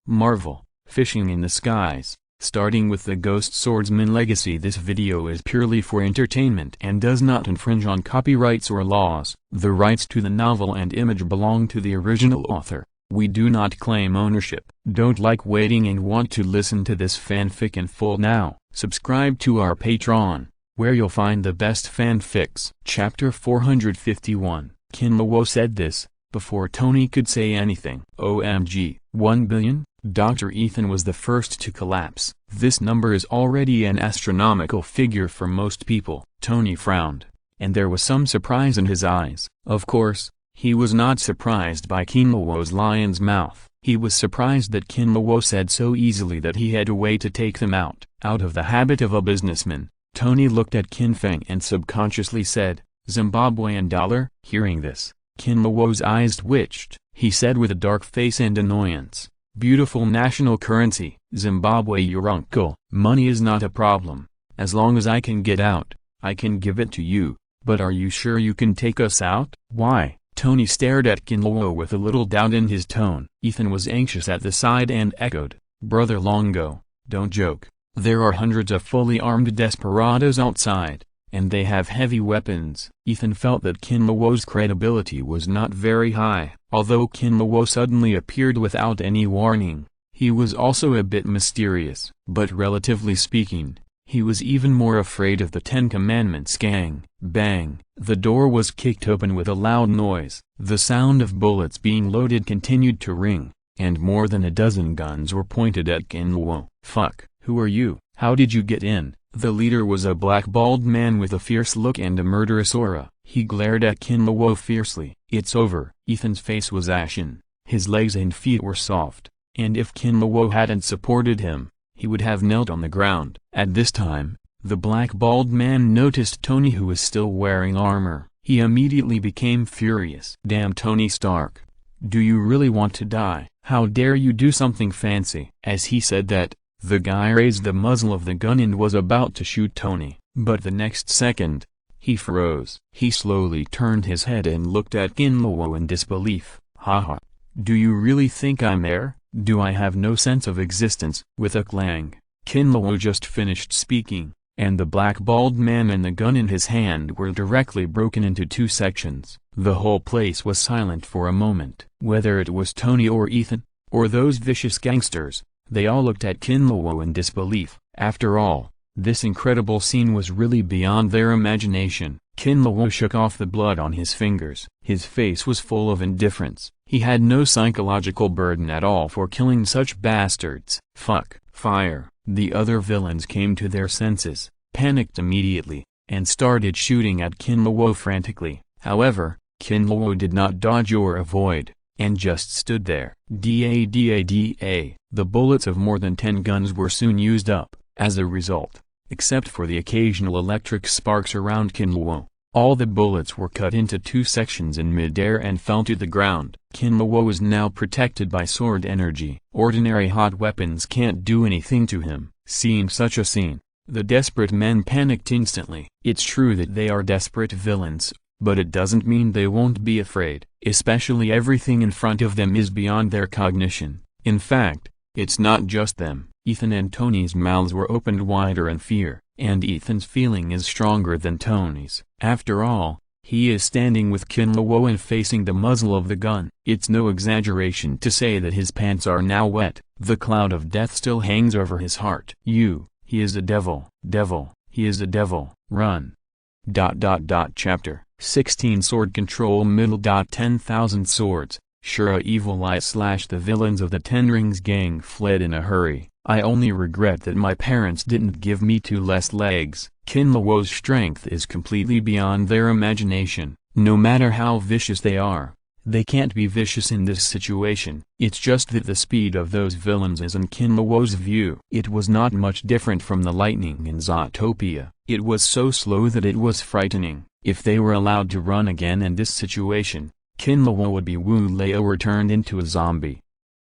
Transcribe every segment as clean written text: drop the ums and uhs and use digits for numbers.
Marvel, Fishing in the Skies. Starting with the Ghost Swordsman Legacy. This video is purely for entertainment and does not infringe on copyrights or laws. The rights to the novel and image belong to the original author. We do not claim ownership. Don't like waiting and want to listen to this fanfic in full now? Subscribe to our Patreon, where you'll find the best fanfics. Chapter 451. Kinlawo said this before Tony could say anything. OMG, 1 billion? Dr. Ethan was the first to collapse. This number is already an astronomical figure for most people. Tony frowned, and there was some surprise in his eyes. Of course, he was not surprised by Kinlawo's lion's mouth. He was surprised that Kinlawo said so easily that he had a way to take them out. Out of the habit of a businessman, Tony looked at Kinfeng and subconsciously said, "Zimbabwean dollar?" Hearing this, Kinlawo's eyes twitched. He said with a dark face and annoyance, "Beautiful national currency, Zimbabwe, your uncle. Money is not a problem. As long as I can get out, I can give it to you. But are you sure you can take us out?" "Why?" Tony stared at Kinlawo with a little doubt in his tone. Ethan was anxious at the side and echoed, "Brother Longo, don't joke. There are hundreds of fully armed desperados outside, and they have heavy weapons." Ethan felt that Kinlawo's credibility was not very high. Although Kinlawo suddenly appeared without any warning, he was also a bit mysterious. But relatively speaking, he was even more afraid of the Ten Commandments gang. Bang! The door was kicked open with a loud noise. The sound of bullets being loaded continued to ring, and more than a dozen guns were pointed at Kinlawo. "Fuck, who are you? How did you get in?" The leader was a black bald man with a fierce look and a murderous aura. He glared at Kinlawo fiercely. "It's over." Ethan's face was ashen, his legs and feet were soft, and if Kinlawo hadn't supported him, he would have knelt on the ground. At this time, the black bald man noticed Tony, who was still wearing armor. He immediately became furious. "Damn Tony Stark. Do you really want to die? How dare you do something fancy?" As he said that, the guy raised the muzzle of the gun and was about to shoot Tony, but the next second, he froze. He slowly turned his head and looked at Kinlawo in disbelief. "Haha. Do you really think I'm air? Do I have no sense of existence?" With a clang, Kinlawo just finished speaking, and the black bald man and the gun in his hand were directly broken into two sections. The whole place was silent for a moment. Whether it was Tony or Ethan, or those vicious gangsters, they all looked at Kinlawo in disbelief. After all, this incredible scene was really beyond their imagination. Kinlawo shook off the blood on his fingers. His face was full of indifference. He had no psychological burden at all for killing such bastards. "Fuck, fire." The other villains came to their senses, panicked immediately, and started shooting at Kinlawo frantically. However, Kinlawo did not dodge or avoid, and just stood there. Da. The bullets of more than 10 guns were soon used up. As a result, except for the occasional electric sparks around Kinlawo, all the bullets were cut into two sections in midair and fell to the ground. Kinlawo was now protected by sword energy. Ordinary hot weapons can't do anything to him. Seeing such a scene, the desperate men panicked instantly. It's true that they are desperate villains, but it doesn't mean they won't be afraid. Especially everything in front of them is beyond their cognition. In fact, it's not just them. Ethan and Tony's mouths were opened wider in fear, and Ethan's feeling is stronger than Tony's. After all, he is standing with Kinlawo and facing the muzzle of the gun. It's no exaggeration to say that his pants are now wet. The cloud of death still hangs over his heart. He is a devil. He is a devil. Run. Chapter 16 Sword Control Middle. 10,000 swords. Shura Evil Eye / the villains of the Ten Rings gang fled in a hurry. "I only regret that my parents didn't give me 2 less legs." Kinlawo's strength is completely beyond their imagination. No matter how vicious they are, they can't be vicious in this situation. It's just that the speed of those villains is in Kinlawo's view. It was not much different from the lightning in Zootopia. It was so slow that it was frightening. If they were allowed to run again in this situation, Kinlawo would be Wu Leo or turned into a zombie.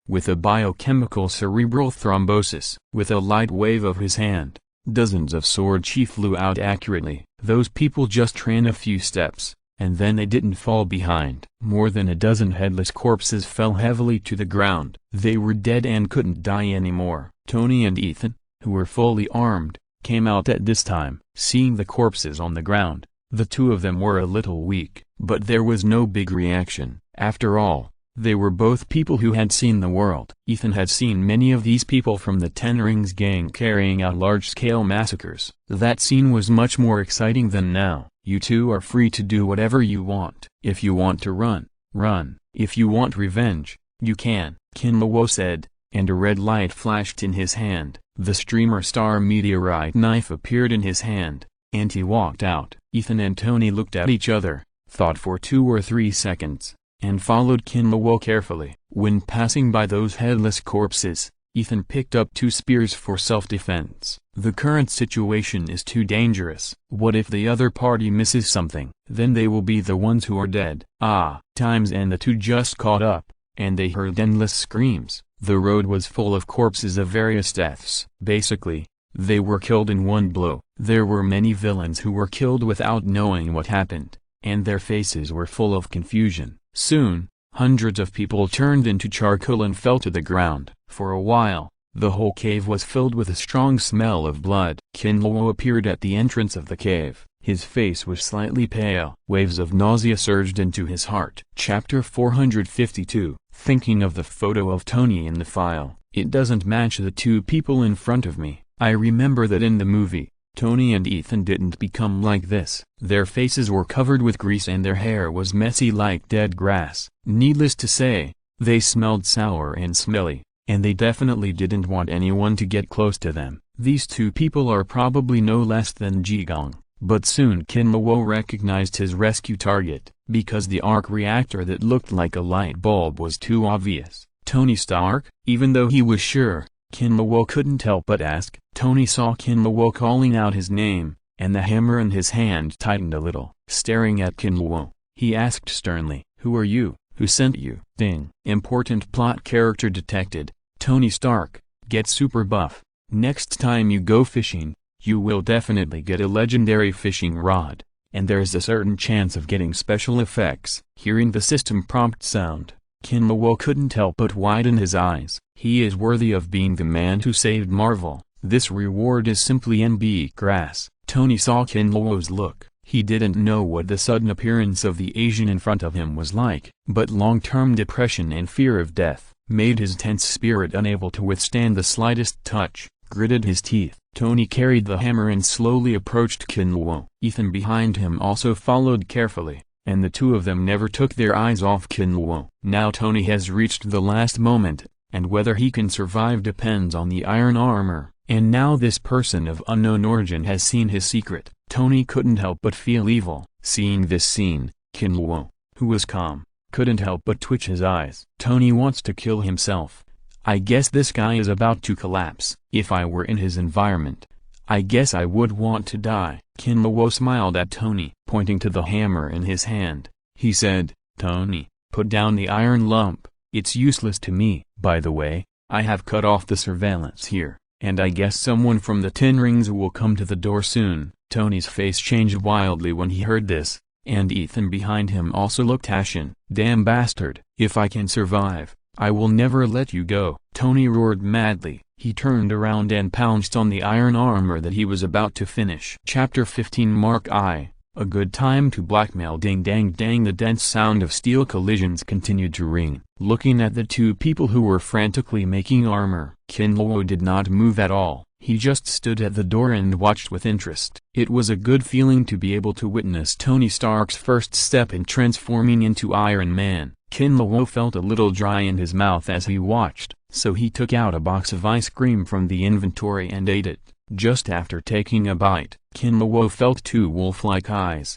With a biochemical cerebral thrombosis. With a light wave of his hand, dozens of sword chi flew out accurately. Those people just ran a few steps, and then they didn't fall behind. More than a dozen headless corpses fell heavily to the ground. They were dead and couldn't die anymore. Tony and Ethan, who were fully armed, came out at this time. Seeing the corpses on the ground, the two of them were a little weak, but there was no big reaction. After all, they were both people who had seen the world. Ethan had seen many of these people from the Ten Rings gang carrying out large-scale massacres. That scene was much more exciting than now. You two are free to do whatever you want. If you want to run, run. If you want revenge, you can, Kinlawo said, and a red light flashed in his hand. The Streamer Star meteorite knife appeared in his hand, and he walked out. Ethan and Tony looked at each other, thought for 2 or 3 seconds, and followed Kinlawo carefully. When passing by those headless corpses, Ethan picked up 2 spears for self-defense. The current situation is too dangerous. What if the other party misses something? Then they will be the ones who are dead. Times and the two just caught up, and they heard endless screams. The road was full of corpses of various deaths. Basically, they were killed in one blow. There were many villains who were killed without knowing what happened, and their faces were full of confusion. Soon, hundreds of people turned into charcoal and fell to the ground. For a while, the whole cave was filled with a strong smell of blood. Kinlawo appeared at the entrance of the cave. His face was slightly pale. Waves of nausea surged into his heart. Chapter 452. Thinking of the photo of Tony in the file. It doesn't match the two people in front of me. I remember that in the movie, Tony and Ethan didn't become like this. Their faces were covered with grease and their hair was messy like dead grass. Needless to say, they smelled sour and smelly, and they definitely didn't want anyone to get close to them. These two people are probably no less than Jigang. But soon Kinlawo recognized his rescue target, because the arc reactor that looked like a light bulb was too obvious. Tony Stark? Even though he was sure, Kinlawo couldn't help but ask. Tony saw Kinlawo calling out his name, and the hammer in his hand tightened a little. Staring at Kinlawo, he asked sternly, "Who are you? Who sent you?" Ding. Important plot character detected. Tony Stark, get super buff. Next time you go fishing, you will definitely get a legendary fishing rod, and there's a certain chance of getting special effects. Hearing the system prompt sound, Kinlawo couldn't help but widen his eyes. He is worthy of being the man who saved Marvel. This reward is simply NB grass. Tony saw Kinlawo's look. He didn't know what the sudden appearance of the Asian in front of him was like, but long-term depression and fear of death made his tense spirit unable to withstand the slightest touch. Gritted his teeth, Tony carried the hammer and slowly approached Kinlawo. Ethan behind him also followed carefully, and the two of them never took their eyes off Kinlawo. Now Tony has reached the last moment, and whether he can survive depends on the iron armor. And now this person of unknown origin has seen his secret. Tony couldn't help but feel evil. Seeing this scene, Kinlawo, who was calm, couldn't help but twitch his eyes. Tony wants to kill himself. I guess this guy is about to collapse. If I were in his environment, I guess I would want to die. Kinlawo smiled at Tony. Pointing to the hammer in his hand, he said, "Tony, put down the iron lump. It's useless to me. By the way, I have cut off the surveillance here, and I guess someone from the Ten Rings will come to the door soon." Tony's face changed wildly when he heard this, and Ethan behind him also looked ashen. "Damn bastard. If I can survive, I will never let you go." Tony roared madly. He turned around and pounced on the iron armor that he was about to finish. Chapter 15. Mark I. A good time to blackmail. Ding dang dang. The dense sound of steel collisions continued to ring. Looking at the two people who were frantically making armor, Kinlawo did not move at all. He just stood at the door and watched with interest. It was a good feeling to be able to witness Tony Stark's first step in transforming into Iron Man. Kinlawo felt a little dry in his mouth as he watched, so he took out a box of ice cream from the inventory and ate it. Just after taking a bite, Kinlawo felt 2 wolf-like eyes.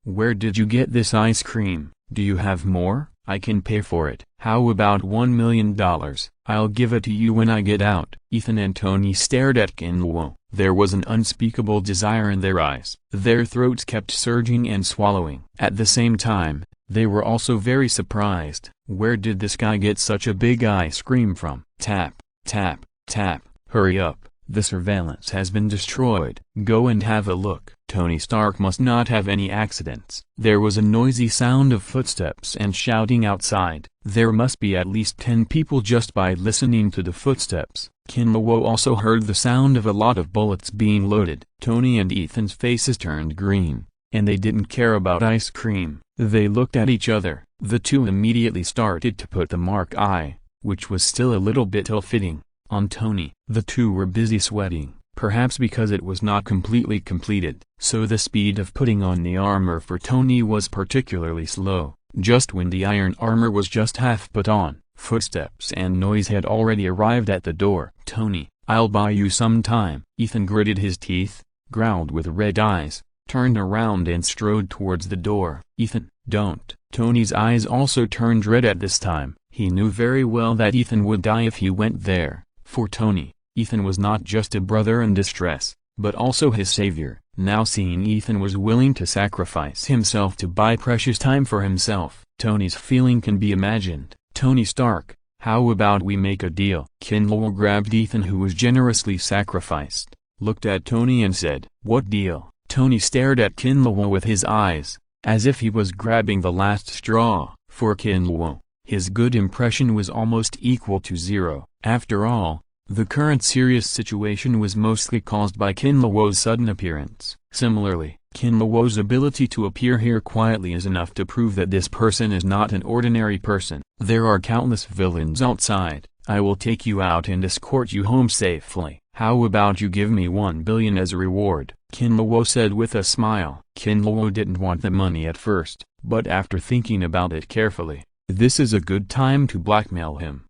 Where did you get this ice cream? Do you have more? I can pay for it. How about $1 million? I'll give it to you when I get out." Ethan and Tony stared at Kinlawo. There was an unspeakable desire in their eyes. Their throats kept surging and swallowing. At the same time, they were also very surprised. Where did this guy get such a big ice cream from? Tap, tap, tap. Hurry up, the surveillance has been destroyed. Go and have a look. Tony Stark must not have any accidents. There was a noisy sound of footsteps and shouting outside. There must be at least 10 people just by listening to the footsteps. Kinlawo also heard the sound of a lot of bullets being loaded. Tony and Ethan's faces turned green, and they didn't care about ice cream. They looked at each other. The two immediately started to put the mark I, which was still a little bit ill-fitting, on Tony. The two were busy sweating, perhaps because it was not completely completed, so the speed of putting on the armor for Tony was particularly slow. Just when the iron armor was just half put on, footsteps and noise had already arrived at the door. "Tony, I'll buy you some time." Ethan gritted his teeth, growled with red eyes, turned around and strode towards the door. "Ethan, don't." Tony's eyes also turned red at this time. He knew very well that Ethan would die if he went there. For Tony, Ethan was not just a brother in distress, but also his savior. Now seeing Ethan was willing to sacrifice himself to buy precious time for himself, Tony's feeling can be imagined. "Tony Stark, how about we make a deal?" Kinlawo grabbed Ethan, who was generously sacrificed, looked at Tony and said, "What deal?" Tony stared at Kinlawo with his eyes, as if he was grabbing the last straw. For Kinlawo, his good impression was almost equal to 0. After all, the current serious situation was mostly caused by Kinlawo's sudden appearance. Similarly, Kinlawo's ability to appear here quietly is enough to prove that this person is not an ordinary person. "There are countless villains outside. I will take you out and escort you home safely. How about you give me 1 billion as a reward?" Kinlawo said with a smile. Kinlawo didn't want the money at first, but after thinking about it carefully, this is a good time to blackmail him.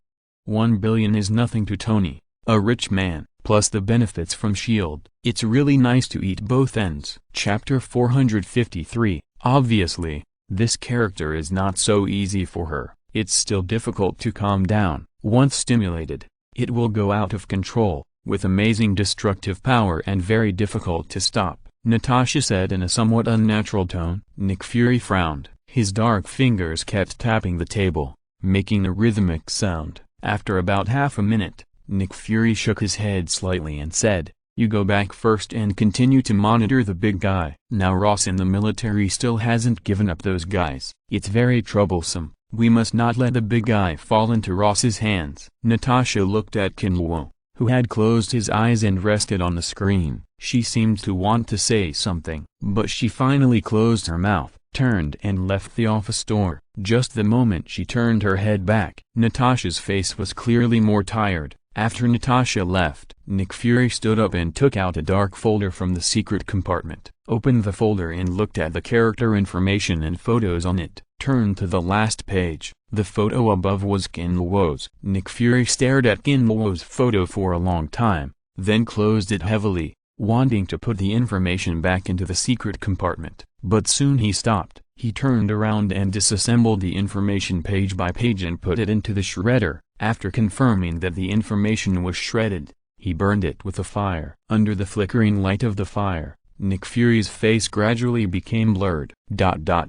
1 billion is nothing to Tony, a rich man, plus the benefits from S.H.I.E.L.D. It's really nice to eat both ends. Chapter 453. Obviously, this character is not so easy for her. It's still difficult to calm down. Once stimulated, it will go out of control, with amazing destructive power and very difficult to stop, Natasha said in a somewhat unnatural tone. Nick Fury frowned. His dark fingers kept tapping the table, making a rhythmic sound. After about half a minute, Nick Fury shook his head slightly and said, "You go back first and continue to monitor the big guy." Now Ross in the military still hasn't given up those guys. It's very troublesome. We must not let the big guy fall into Ross's hands. Natasha looked at Kinlawo, who had closed his eyes and rested on the screen. She seemed to want to say something, but she finally closed her mouth, turned and left the office door. Just the moment she turned her head back, Natasha's face was clearly more tired. After Natasha left, Nick Fury stood up and took out a dark folder from the secret compartment, opened the folder and looked at the character information and photos on it, turned to the last page. The photo above was Kinlawo's. Nick Fury stared at Kinlawo's photo for a long time, then closed it heavily, wanting to put the information back into the secret compartment. But soon he stopped. He turned around and disassembled the information page by page and put it into the shredder. After confirming that the information was shredded, he burned it with a fire. Under the flickering light of the fire, Nick Fury's face gradually became blurred. The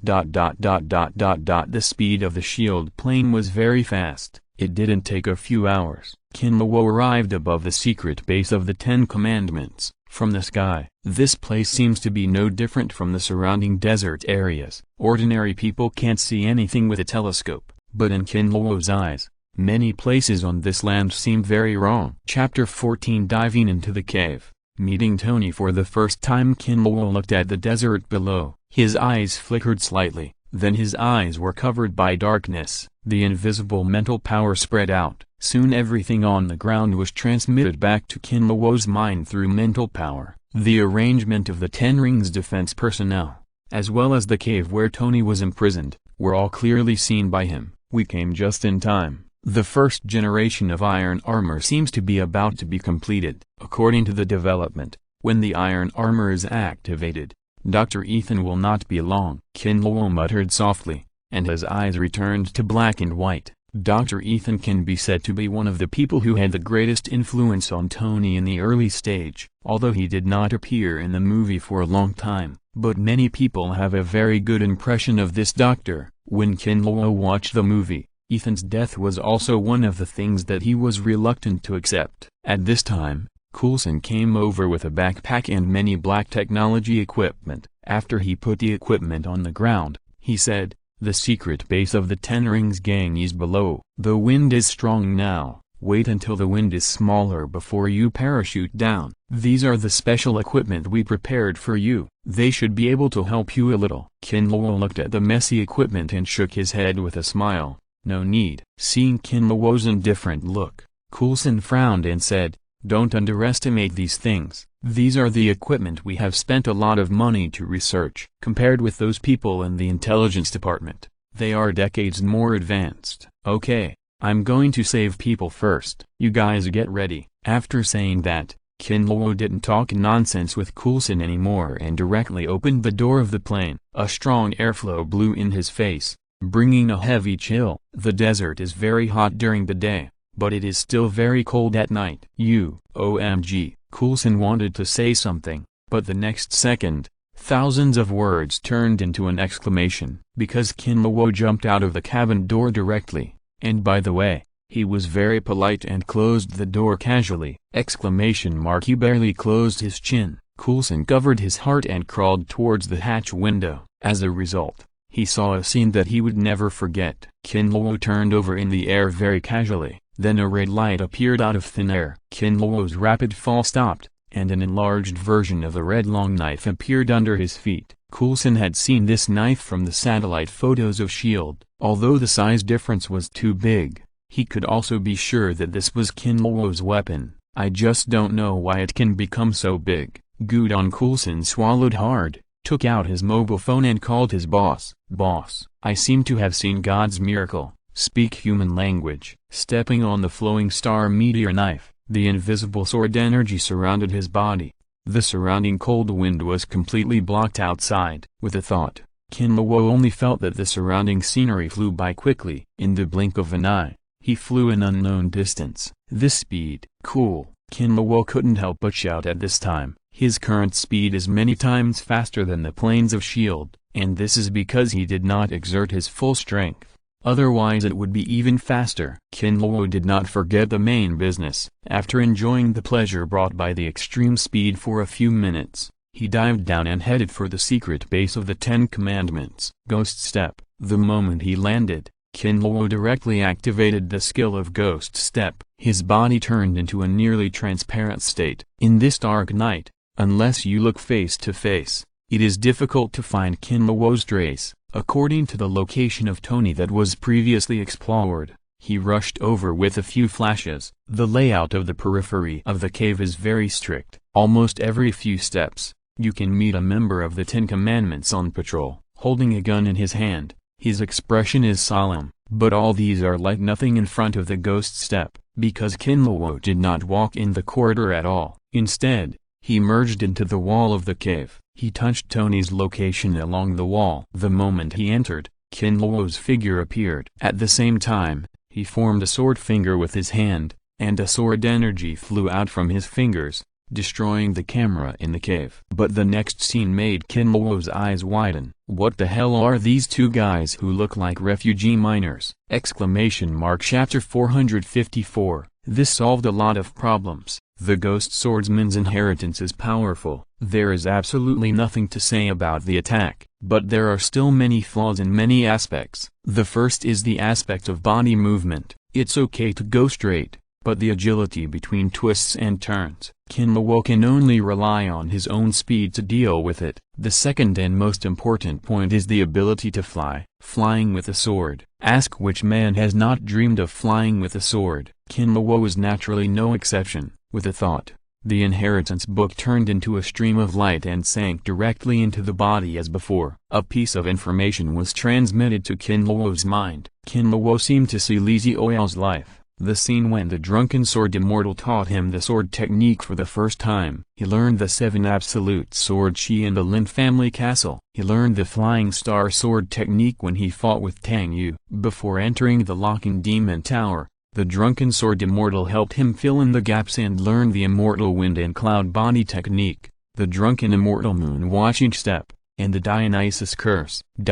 speed of the S.H.I.E.L.D. plane was very fast. It didn't take a few hours. Kinlawo arrived above the secret base of the 10 Commandments. From the sky, this place seems to be no different from the surrounding desert areas. Ordinary people can't see anything with a telescope, but in Kinlawo's eyes, many places on this land seem very wrong. Chapter 14. Diving into the cave. Meeting Tony for the first time, Kinlawo looked at the desert below. His eyes flickered slightly, then his eyes were covered by darkness. The invisible mental power spread out. Soon everything on the ground was transmitted back to Kinlawo's mind through mental power. The arrangement of the 10 Rings defense personnel, as well as the cave where Tony was imprisoned, were all clearly seen by him. "We came just in time. The first generation of iron armor seems to be about to be completed. According to the development, when the iron armor is activated, Dr. Ethan will not be long." Kinlawo muttered softly, and his eyes returned to black and white. Dr. Ethan can be said to be one of the people who had the greatest influence on Tony in the early stage, although he did not appear in the movie for a long time. But many people have a very good impression of this doctor. When Kinlawo watched the movie, Ethan's death was also one of the things that he was reluctant to accept. At this time, Coulson came over with a backpack and many black technology equipment. After he put the equipment on the ground, he said, "The secret base of the Ten Rings gang is below. The wind is strong now. Wait until the wind is smaller before you parachute down. These are the special equipment we prepared for you. They should be able to help you a little." Kinluo looked at the messy equipment and shook his head with a smile. "No need." Seeing Kinluo's indifferent look, Coulson frowned and said, "Don't underestimate these things. These are the equipment we have spent a lot of money to research. Compared with those people in the intelligence department, they are decades more advanced. Okay, I'm going to save people first. You guys get ready." After saying that, Kinluo didn't talk nonsense with Coulson anymore and directly opened the door of the plane. A strong airflow blew in his face, bringing a heavy chill. The desert is very hot during the day, but it is still very cold at night. OMG, Coulson wanted to say something, but the next second, thousands of words turned into an exclamation. Because Kinluo jumped out of the cabin door directly. And by the way, he was very polite and closed the door casually. He barely closed his chin. Coulson covered his heart and crawled towards the hatch window. As a result, he saw a scene that he would never forget. Kinluo turned over in the air very casually, then a red light appeared out of thin air. Kinluo's rapid fall stopped, and an enlarged version of a red long knife appeared under his feet. Coulson had seen this knife from the satellite photos of S.H.I.E.L.D. Although the size difference was too big, he could also be sure that this was Kinluo's weapon. "I just don't know why it can become so big." Gudon Coulson swallowed hard, took out his mobile phone and called his boss. "Boss, I seem to have seen God's miracle. Speak human language." Stepping on the flowing star meteor knife, the invisible sword energy surrounded his body. The surrounding cold wind was completely blocked outside. With a thought, Kinluo only felt that the surrounding scenery flew by quickly. In the blink of an eye, he flew an unknown distance. This speed, cool, Kinluo couldn't help but shout at this time. His current speed is many times faster than the planes of S.H.I.E.L.D., and this is because he did not exert his full strength. Otherwise it would be even faster. Kinluo did not forget the main business. After enjoying the pleasure brought by the extreme speed for a few minutes, he dived down and headed for the secret base of the Ten Commandments. Ghost Step. The moment he landed, Kinluo directly activated the skill of Ghost Step. His body turned into a nearly transparent state. In this dark night, unless you look face to face, it is difficult to find Kinluo's trace. According to the location of Tony that was previously explored, he rushed over with a few flashes. The layout of the periphery of the cave is very strict. Almost every few steps, you can meet a member of the Ten Commandments on patrol, holding a gun in his hand. His expression is solemn, but all these are like nothing in front of the Ghost Step, because Kinluo did not walk in the corridor at all. Instead, he merged into the wall of the cave. He touched Tony's location along the wall. The moment he entered, Kinluo's figure appeared. At the same time, he formed a sword finger with his hand, and a sword energy flew out from his fingers, destroying the camera in the cave. But the next scene made Kinluo's eyes widen. What the hell are these two guys who look like refugee miners? Chapter 454. This solved a lot of problems. The Ghost Swordsman's inheritance is powerful. There is absolutely nothing to say about the attack, but there are still many flaws in many aspects. The first is the aspect of body movement. It's okay to go straight, but the agility between twists and turns. Kinluo can only rely on his own speed to deal with it. The second and most important point is the ability to fly. Flying with a sword. Ask which man has not dreamed of flying with a sword. Kinluo is naturally no exception. With a thought, the inheritance book turned into a stream of light and sank directly into the body as before. A piece of information was transmitted to Kinluo's mind. Kinluo seemed to see Li Zioyal's life. The scene when the drunken sword immortal taught him the sword technique for the first time. He learned the 7 absolute sword chi in the Lin family castle. He learned the flying star sword technique when he fought with Tang Yu. Before entering the locking demon tower, the drunken sword immortal helped him fill in the gaps and learn the immortal wind and cloud body technique, the drunken immortal moon watching step, and the Dionysus curse. In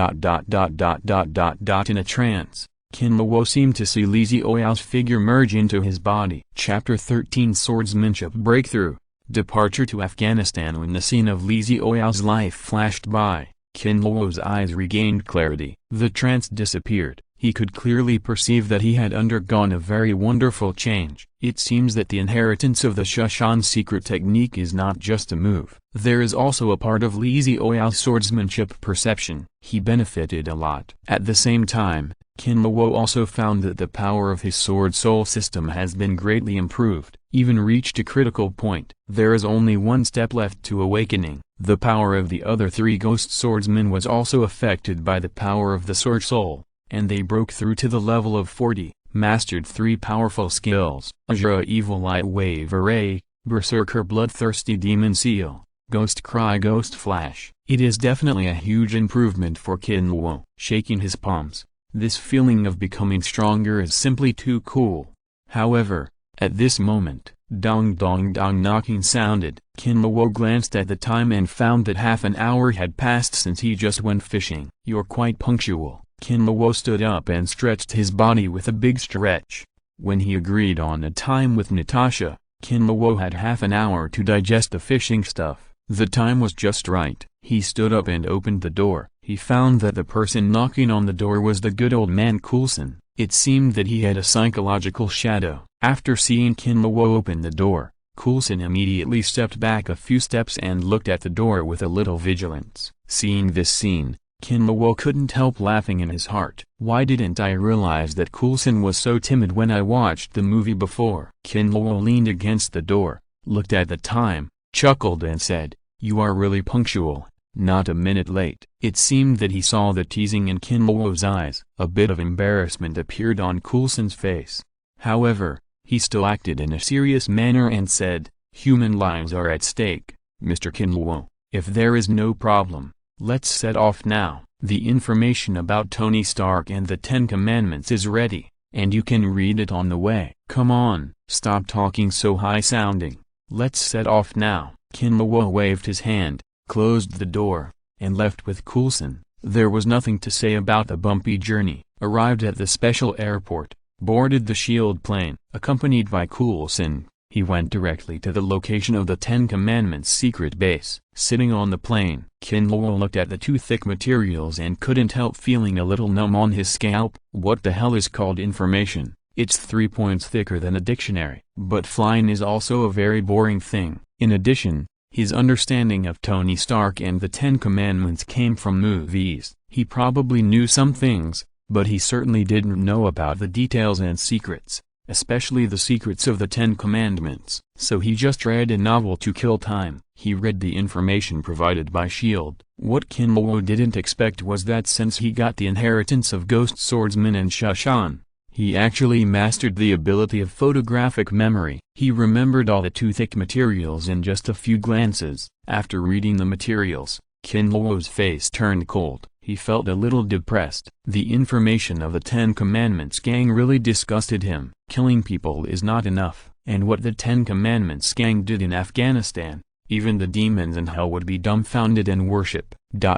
a trance, Kinluo seemed to see Li Zioyao's figure merge into his body. Chapter 13 Swordsmanship Breakthrough. Departure to Afghanistan. When the scene of Li Zioyao's life flashed by, Kinluo's eyes regained clarity. The trance disappeared. He could clearly perceive that he had undergone a very wonderful change. It seems that the inheritance of the Shushan secret technique is not just a move. There is also a part of Li Zioyao's swordsmanship perception. He benefited a lot. At the same time, Kinluo also found that the power of his sword soul system has been greatly improved, even reached a critical point. There is only one step left to awakening. The power of the other three ghost swordsmen was also affected by the power of the sword soul, and they broke through to the level of 40, mastered three powerful skills: Azura Evil Light Wave Array, Berserker Bloodthirsty Demon Seal, Ghost Cry Ghost Flash. It is definitely a huge improvement for Kinluo. Shaking his palms, this feeling of becoming stronger is simply too cool. However, at this moment, dong dong dong knocking sounded. Kinluo glanced at the time and found that half an hour had passed since he just went fishing. "You're quite punctual." Kinluo stood up and stretched his body with a big stretch. When he agreed on a time with Natasha, Kinluo had half an hour to digest the fishing stuff. The time was just right. He stood up and opened the door. He found that the person knocking on the door was the good old man Coulson. It seemed that he had a psychological shadow. After seeing Kinluo open the door, Coulson immediately stepped back a few steps and looked at the door with a little vigilance. Seeing this scene, Kinluo couldn't help laughing in his heart. Why didn't I realize that Coulson was so timid when I watched the movie before? Kinluo leaned against the door, looked at the time, chuckled and said, "You are really punctual, not a minute late." It seemed that he saw the teasing in Kinluo's eyes. A bit of embarrassment appeared on Coulson's face. However, he still acted in a serious manner and said, "Human lives are at stake, Mr. Kinluo. If there is no problem, let's set off now. The information about Tony Stark and the Ten Commandments is ready, and you can read it on the way. Come on, stop talking so high-sounding. Let's set off now." Kinluo waved his hand, closed the door, and left with Coulson. There was nothing to say about the bumpy journey. Arrived at the special airport, boarded the shield plane. Accompanied by Coulson, he went directly to the location of the Ten Commandments secret base. Sitting on the plane, Kinluo looked at the two thick materials and couldn't help feeling a little numb on his scalp. What the hell is called information? It's 3 points thicker than a dictionary. But flying is also a very boring thing. In addition, his understanding of Tony Stark and the Ten Commandments came from movies. He probably knew some things, but he certainly didn't know about the details and secrets, especially the secrets of the Ten Commandments. So he just read a novel to kill time. He read the information provided by S.H.I.E.L.D. What Kinluo didn't expect was that since he got the inheritance of Ghost Swordsman and Shushan, he actually mastered the ability of photographic memory. He remembered all the two thick materials in just a few glances. After reading the materials, Kinluo's face turned cold. He felt a little depressed. The information of the Ten Commandments gang really disgusted him. Killing people is not enough. And what the Ten Commandments gang did in Afghanistan, even the demons in hell would be dumbfounded and worship. The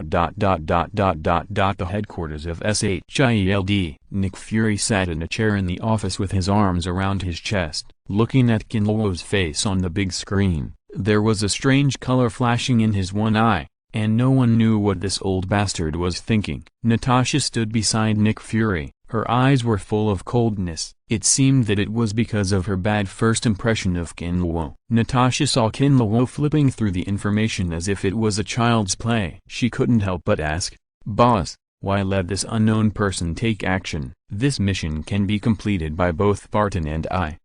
headquarters of SHIELD. Nick Fury sat in a chair in the office with his arms around his chest, looking at Kinluo's face on the big screen. There was a strange color flashing in his one eye, and no one knew what this old bastard was thinking. Natasha stood beside Nick Fury. Her eyes were full of coldness. It seemed that it was because of her bad first impression of Kinluo. Natasha saw Kinluo flipping through the information as if it was a child's play. She couldn't help but ask, "Boss, why let this unknown person take action? This mission can be completed by both Barton and I.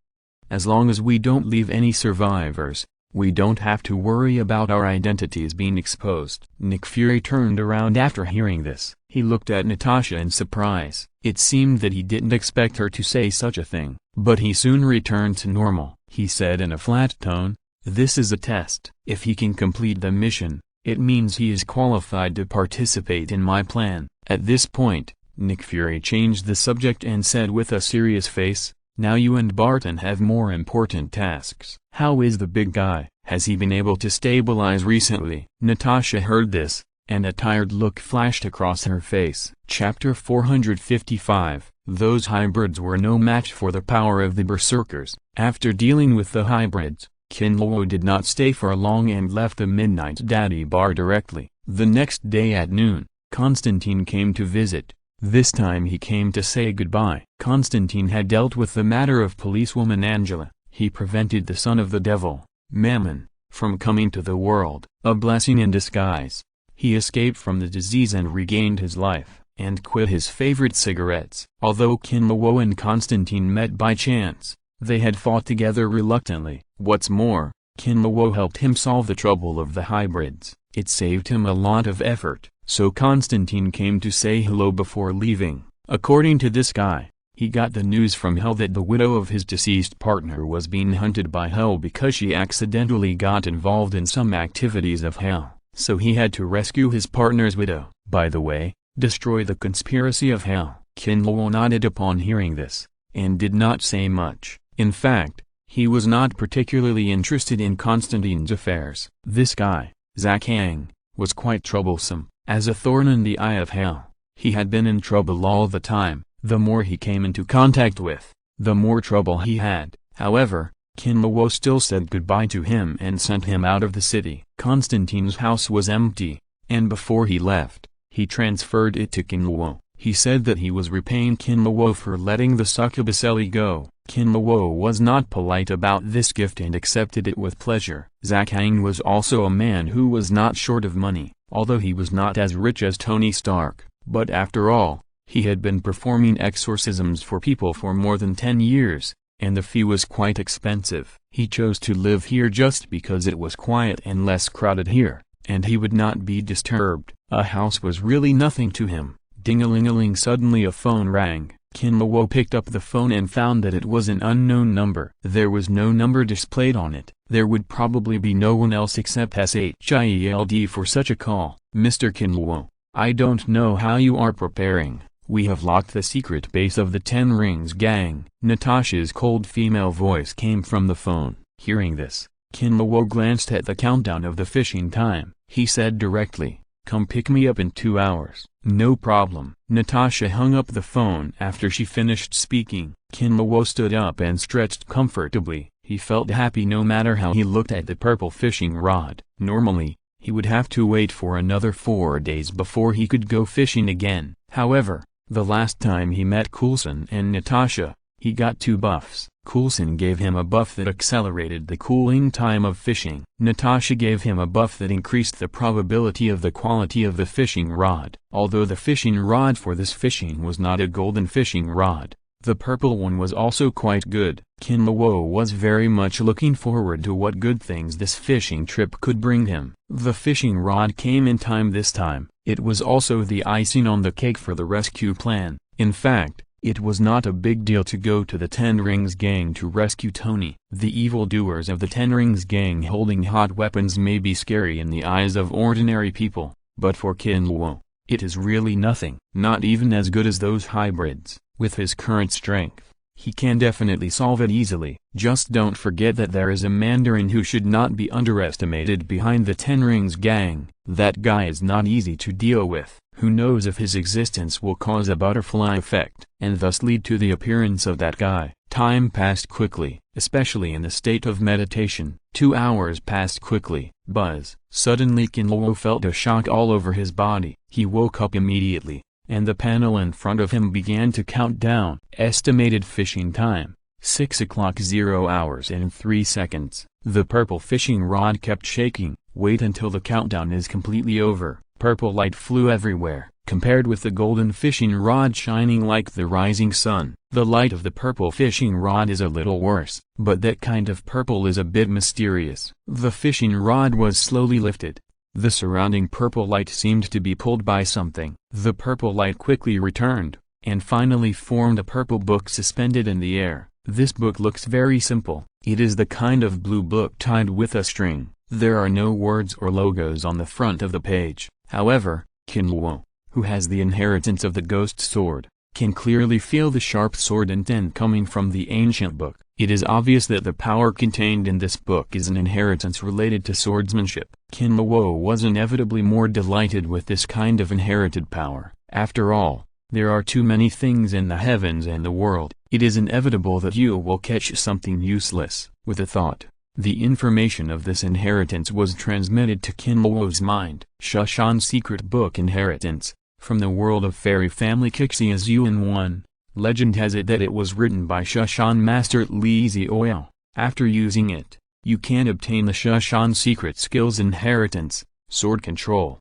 As long as we don't leave any survivors, we don't have to worry about our identities being exposed." Nick Fury turned around after hearing this. He looked at Natasha in surprise. It seemed that he didn't expect her to say such a thing. But he soon returned to normal. He said in a flat tone, "This is a test. If he can complete the mission, it means he is qualified to participate in my plan." At this point, Nick Fury changed the subject and said with a serious face, "Now you and Barton have more important tasks. How is the big guy? Has he been able to stabilize recently?" Natasha heard this, and a tired look flashed across her face. Chapter 455. Those hybrids were no match for the power of the berserkers. After dealing with the hybrids, Kinluo did not stay for long and left the Midnight Daddy bar directly. The next day at noon, Constantine came to visit. This time he came to say goodbye. Constantine had dealt with the matter of policewoman Angela. He prevented the son of the devil, Mammon, from coming to the world, a blessing in disguise. He escaped from the disease and regained his life, and quit his favorite cigarettes. Although Kinluo and Constantine met by chance, they had fought together reluctantly. What's more, Kinluo helped him solve the trouble of the hybrids. It saved him a lot of effort, so Constantine came to say hello before leaving. According to this guy, he got the news from Hell that the widow of his deceased partner was being hunted by Hell because she accidentally got involved in some activities of Hell, so he had to rescue his partner's widow. By the way, destroy the conspiracy of Hell. Kinluo nodded upon hearing this, and did not say much. In fact, he was not particularly interested in Constantine's affairs. This guy, Zakang, was quite troublesome, as a thorn in the eye of Hell. He had been in trouble all the time. The more he came into contact with, the more trouble he had. However, Kinluo still said goodbye to him and sent him out of the city. Constantine's house was empty, and before he left, he transferred it to Kinluo. He said that he was repaying Kinluo for letting the succubus Ellie go. Kinluo was not polite about this gift and accepted it with pleasure. Zakang was also a man who was not short of money, although he was not as rich as Tony Stark. But after all, he had been performing exorcisms for people for more than 10 years, and the fee was quite expensive. He chose to live here just because it was quiet and less crowded here, and he would not be disturbed. A house was really nothing to him. Ding-a-ling-a-ling, suddenly a phone rang. Kinluo picked up the phone and found that it was an unknown number. There was no number displayed on it. There would probably be no one else except SHIELD for such a call. Mr. Kinluo, I don't know how you are preparing. We have locked the secret base of the Ten Rings gang. Natasha's cold female voice came from the phone. Hearing this, Kinluo glanced at the countdown of the fishing time. He said directly, "Come pick me up in 2 hours." "No problem." Natasha hung up the phone after she finished speaking. Kinluo stood up and stretched comfortably. He felt happy no matter how he looked at the purple fishing rod. Normally, he would have to wait for another 4 days before he could go fishing again. However, the last time he met Coulson and Natasha, he got 2 buffs. Coulson gave him a buff that accelerated the cooling time of fishing. Natasha gave him a buff that increased the probability of the quality of the fishing rod. Although the fishing rod for this fishing was not a golden fishing rod, the purple one was also quite good. Kinluo was very much looking forward to what good things this fishing trip could bring him. The fishing rod came in time this time. It was also the icing on the cake for the rescue plan. In fact, it was not a big deal to go to the Ten Rings gang to rescue Tony. The evildoers of the Ten Rings gang holding hot weapons may be scary in the eyes of ordinary people, but for Kinluo, it is really nothing. Not even as good as those hybrids. With his current strength, he can definitely solve it easily. Just don't forget that there is a Mandarin who should not be underestimated behind the Ten Rings gang. That guy is not easy to deal with. Who knows if his existence will cause a butterfly effect, and thus lead to the appearance of that guy. Time passed quickly, especially in the state of meditation. 2 hours passed quickly. Buzz. Suddenly Kinluo felt a shock all over his body. He woke up immediately, and the panel in front of him began to count down. Estimated fishing time, 6 o'clock 0 hours and 3 seconds. The purple fishing rod kept shaking. Wait until the countdown is completely over. Purple light flew everywhere. Compared with the golden fishing rod shining like the rising sun, the light of the purple fishing rod is a little worse, but that kind of purple is a bit mysterious. The fishing rod was slowly lifted. The surrounding purple light seemed to be pulled by something. The purple light quickly returned, and finally formed a purple book suspended in the air. This book looks very simple. It is the kind of blue book tied with a string. There are no words or logos on the front of the page. However, Kinluo, who has the inheritance of the ghost sword, can clearly feel the sharp sword intent coming from the ancient book. It is obvious that the power contained in this book is an inheritance related to swordsmanship. Kinluo was inevitably more delighted with this kind of inherited power. After all, There are too many things in the heavens and the world. It is inevitable that you will catch something useless. With a thought, the information of this inheritance was transmitted to Kinluo's mind. Shushan's secret book inheritance, from the world of fairy family Kixia Yuan 1. Legend has it that it was written by Shushan master Li Zioil. After using it, you can obtain the Shushan secret skills inheritance, sword control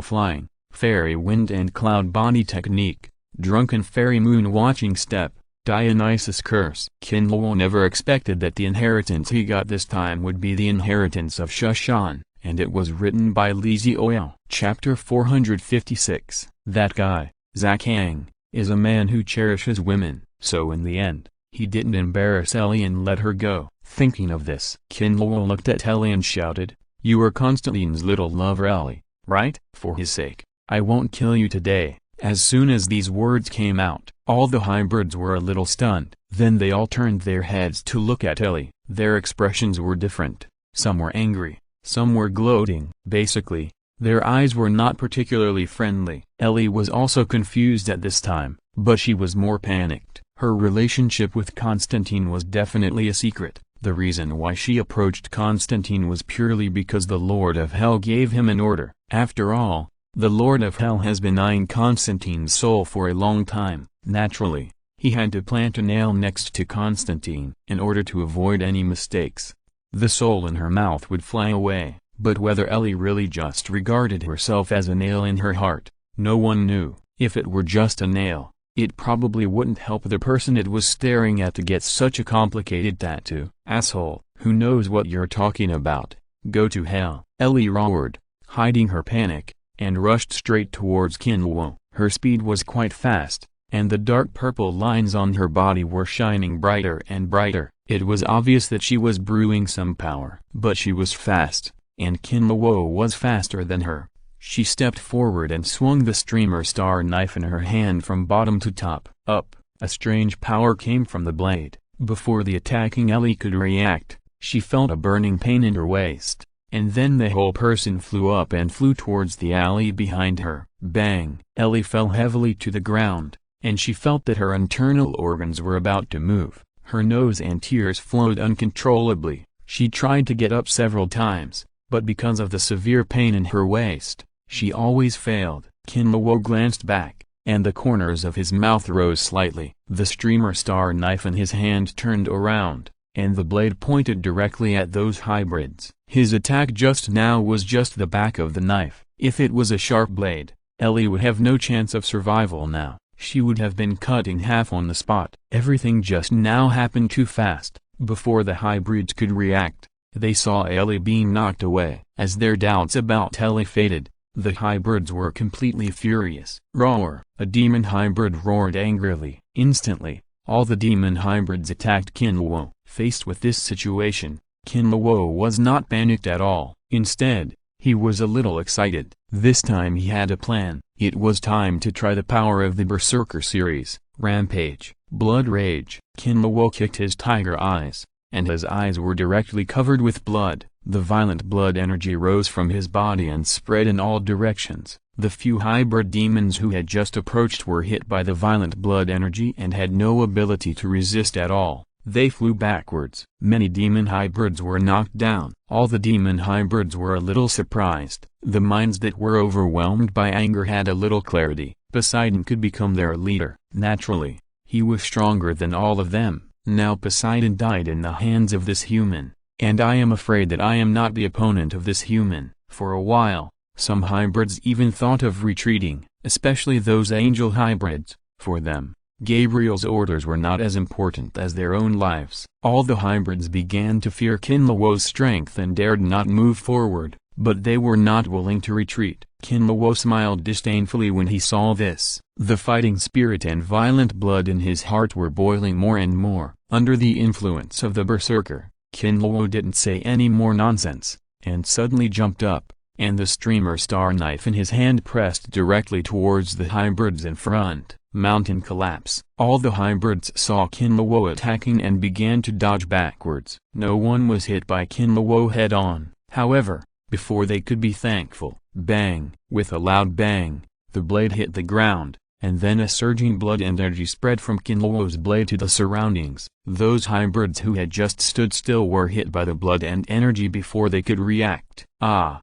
flying, fairy wind and cloud body technique, drunken fairy moon watching step, Dionysus curse. Kinluo never expected that the inheritance he got this time would be the inheritance of Shushan, and it was written by Li Zioil. Chapter 456. That guy, Zakang, is a man who cherishes women, so in the end, he didn't embarrass Ellie and let her go. Thinking of this, Kinluo looked at Ellie and shouted, "You are Constantine's little lover Ellie, right? For his sake, I won't kill you today." As soon as these words came out, all the hybrids were a little stunned. Then they all turned their heads to look at Ellie. Their expressions were different. Some were angry, some were gloating. Basically, their eyes were not particularly friendly. Ellie was also confused at this time, but she was more panicked. Her relationship with Constantine was definitely a secret. The reason why she approached Constantine was purely because the Lord of Hell gave him an order. After all, the Lord of Hell has been eyeing Constantine's soul for a long time. Naturally, he had to plant a nail next to Constantine in order to avoid any mistakes. The soul in her mouth would fly away, but whether Ellie really just regarded herself as a nail in her heart, no one knew. If it were just a nail, it probably wouldn't help the person it was staring at to get such a complicated tattoo. Asshole, who knows what you're talking about? Go to hell. Ellie roared, hiding her panic, and rushed straight towards Kinluo. Her speed was quite fast, and the dark purple lines on her body were shining brighter and brighter. It was obvious that she was brewing some power. But she was fast, and Kinluo was faster than her. She stepped forward and swung the streamer star knife in her hand from bottom to top. Up, a strange power came from the blade. Before the attacking Ellie could react, she felt a burning pain in her waist. And then the whole person flew up and flew towards the alley behind her. Bang! Ellie fell heavily to the ground, and she felt that her internal organs were about to move. Her nose and tears flowed uncontrollably. She tried to get up several times, but because of the severe pain in her waist, she always failed. Kinluo glanced back, and the corners of his mouth rose slightly. The streamer star knife in his hand turned around, and the blade pointed directly at those hybrids. His attack just now was just the back of the knife. If it was a sharp blade, Ellie would have no chance of survival now. She would have been cut in half on the spot. Everything just now happened too fast. Before the hybrids could react, they saw Ellie being knocked away. As their doubts about Ellie faded, the hybrids were completely furious. Roar! A demon hybrid roared angrily. Instantly, all the demon hybrids attacked Kinluo. Faced with this situation, Kinluo was not panicked at all. Instead, he was a little excited. This time he had a plan. It was time to try the power of the Berserker series, Rampage, Blood Rage. Kinluo kicked his tiger eyes, and his eyes were directly covered with blood. The violent blood energy rose from his body and spread in all directions. The few hybrid demons who had just approached were hit by the violent blood energy and had no ability to resist at all. They flew backwards. Many demon hybrids were knocked down. All the demon hybrids were a little surprised. The minds that were overwhelmed by anger had a little clarity. Poseidon could become their leader. Naturally, he was stronger than all of them. Now Poseidon died in the hands of this human, and I am afraid that I am not the opponent of this human. For a while, some hybrids even thought of retreating, especially those angel hybrids. For them, Gabriel's orders were not as important as their own lives. All the hybrids began to fear Kinluo's strength and dared not move forward, but they were not willing to retreat. Kinluo smiled disdainfully when he saw this. The fighting spirit and violent blood in his heart were boiling more and more. Under the influence of the Berserker, Kinluo didn't say any more nonsense, and suddenly jumped up, and the streamer star knife in his hand pressed directly towards the hybrids in front. Mountain collapse. All the hybrids saw Kinluo attacking and began to dodge backwards. No one was hit by Kinluo head-on. However, before they could be thankful, bang! With a loud bang, the blade hit the ground, and then a surging blood and energy spread from Kinluo's blade to the surroundings. Those hybrids who had just stood still were hit by the blood and energy before they could react. Ah!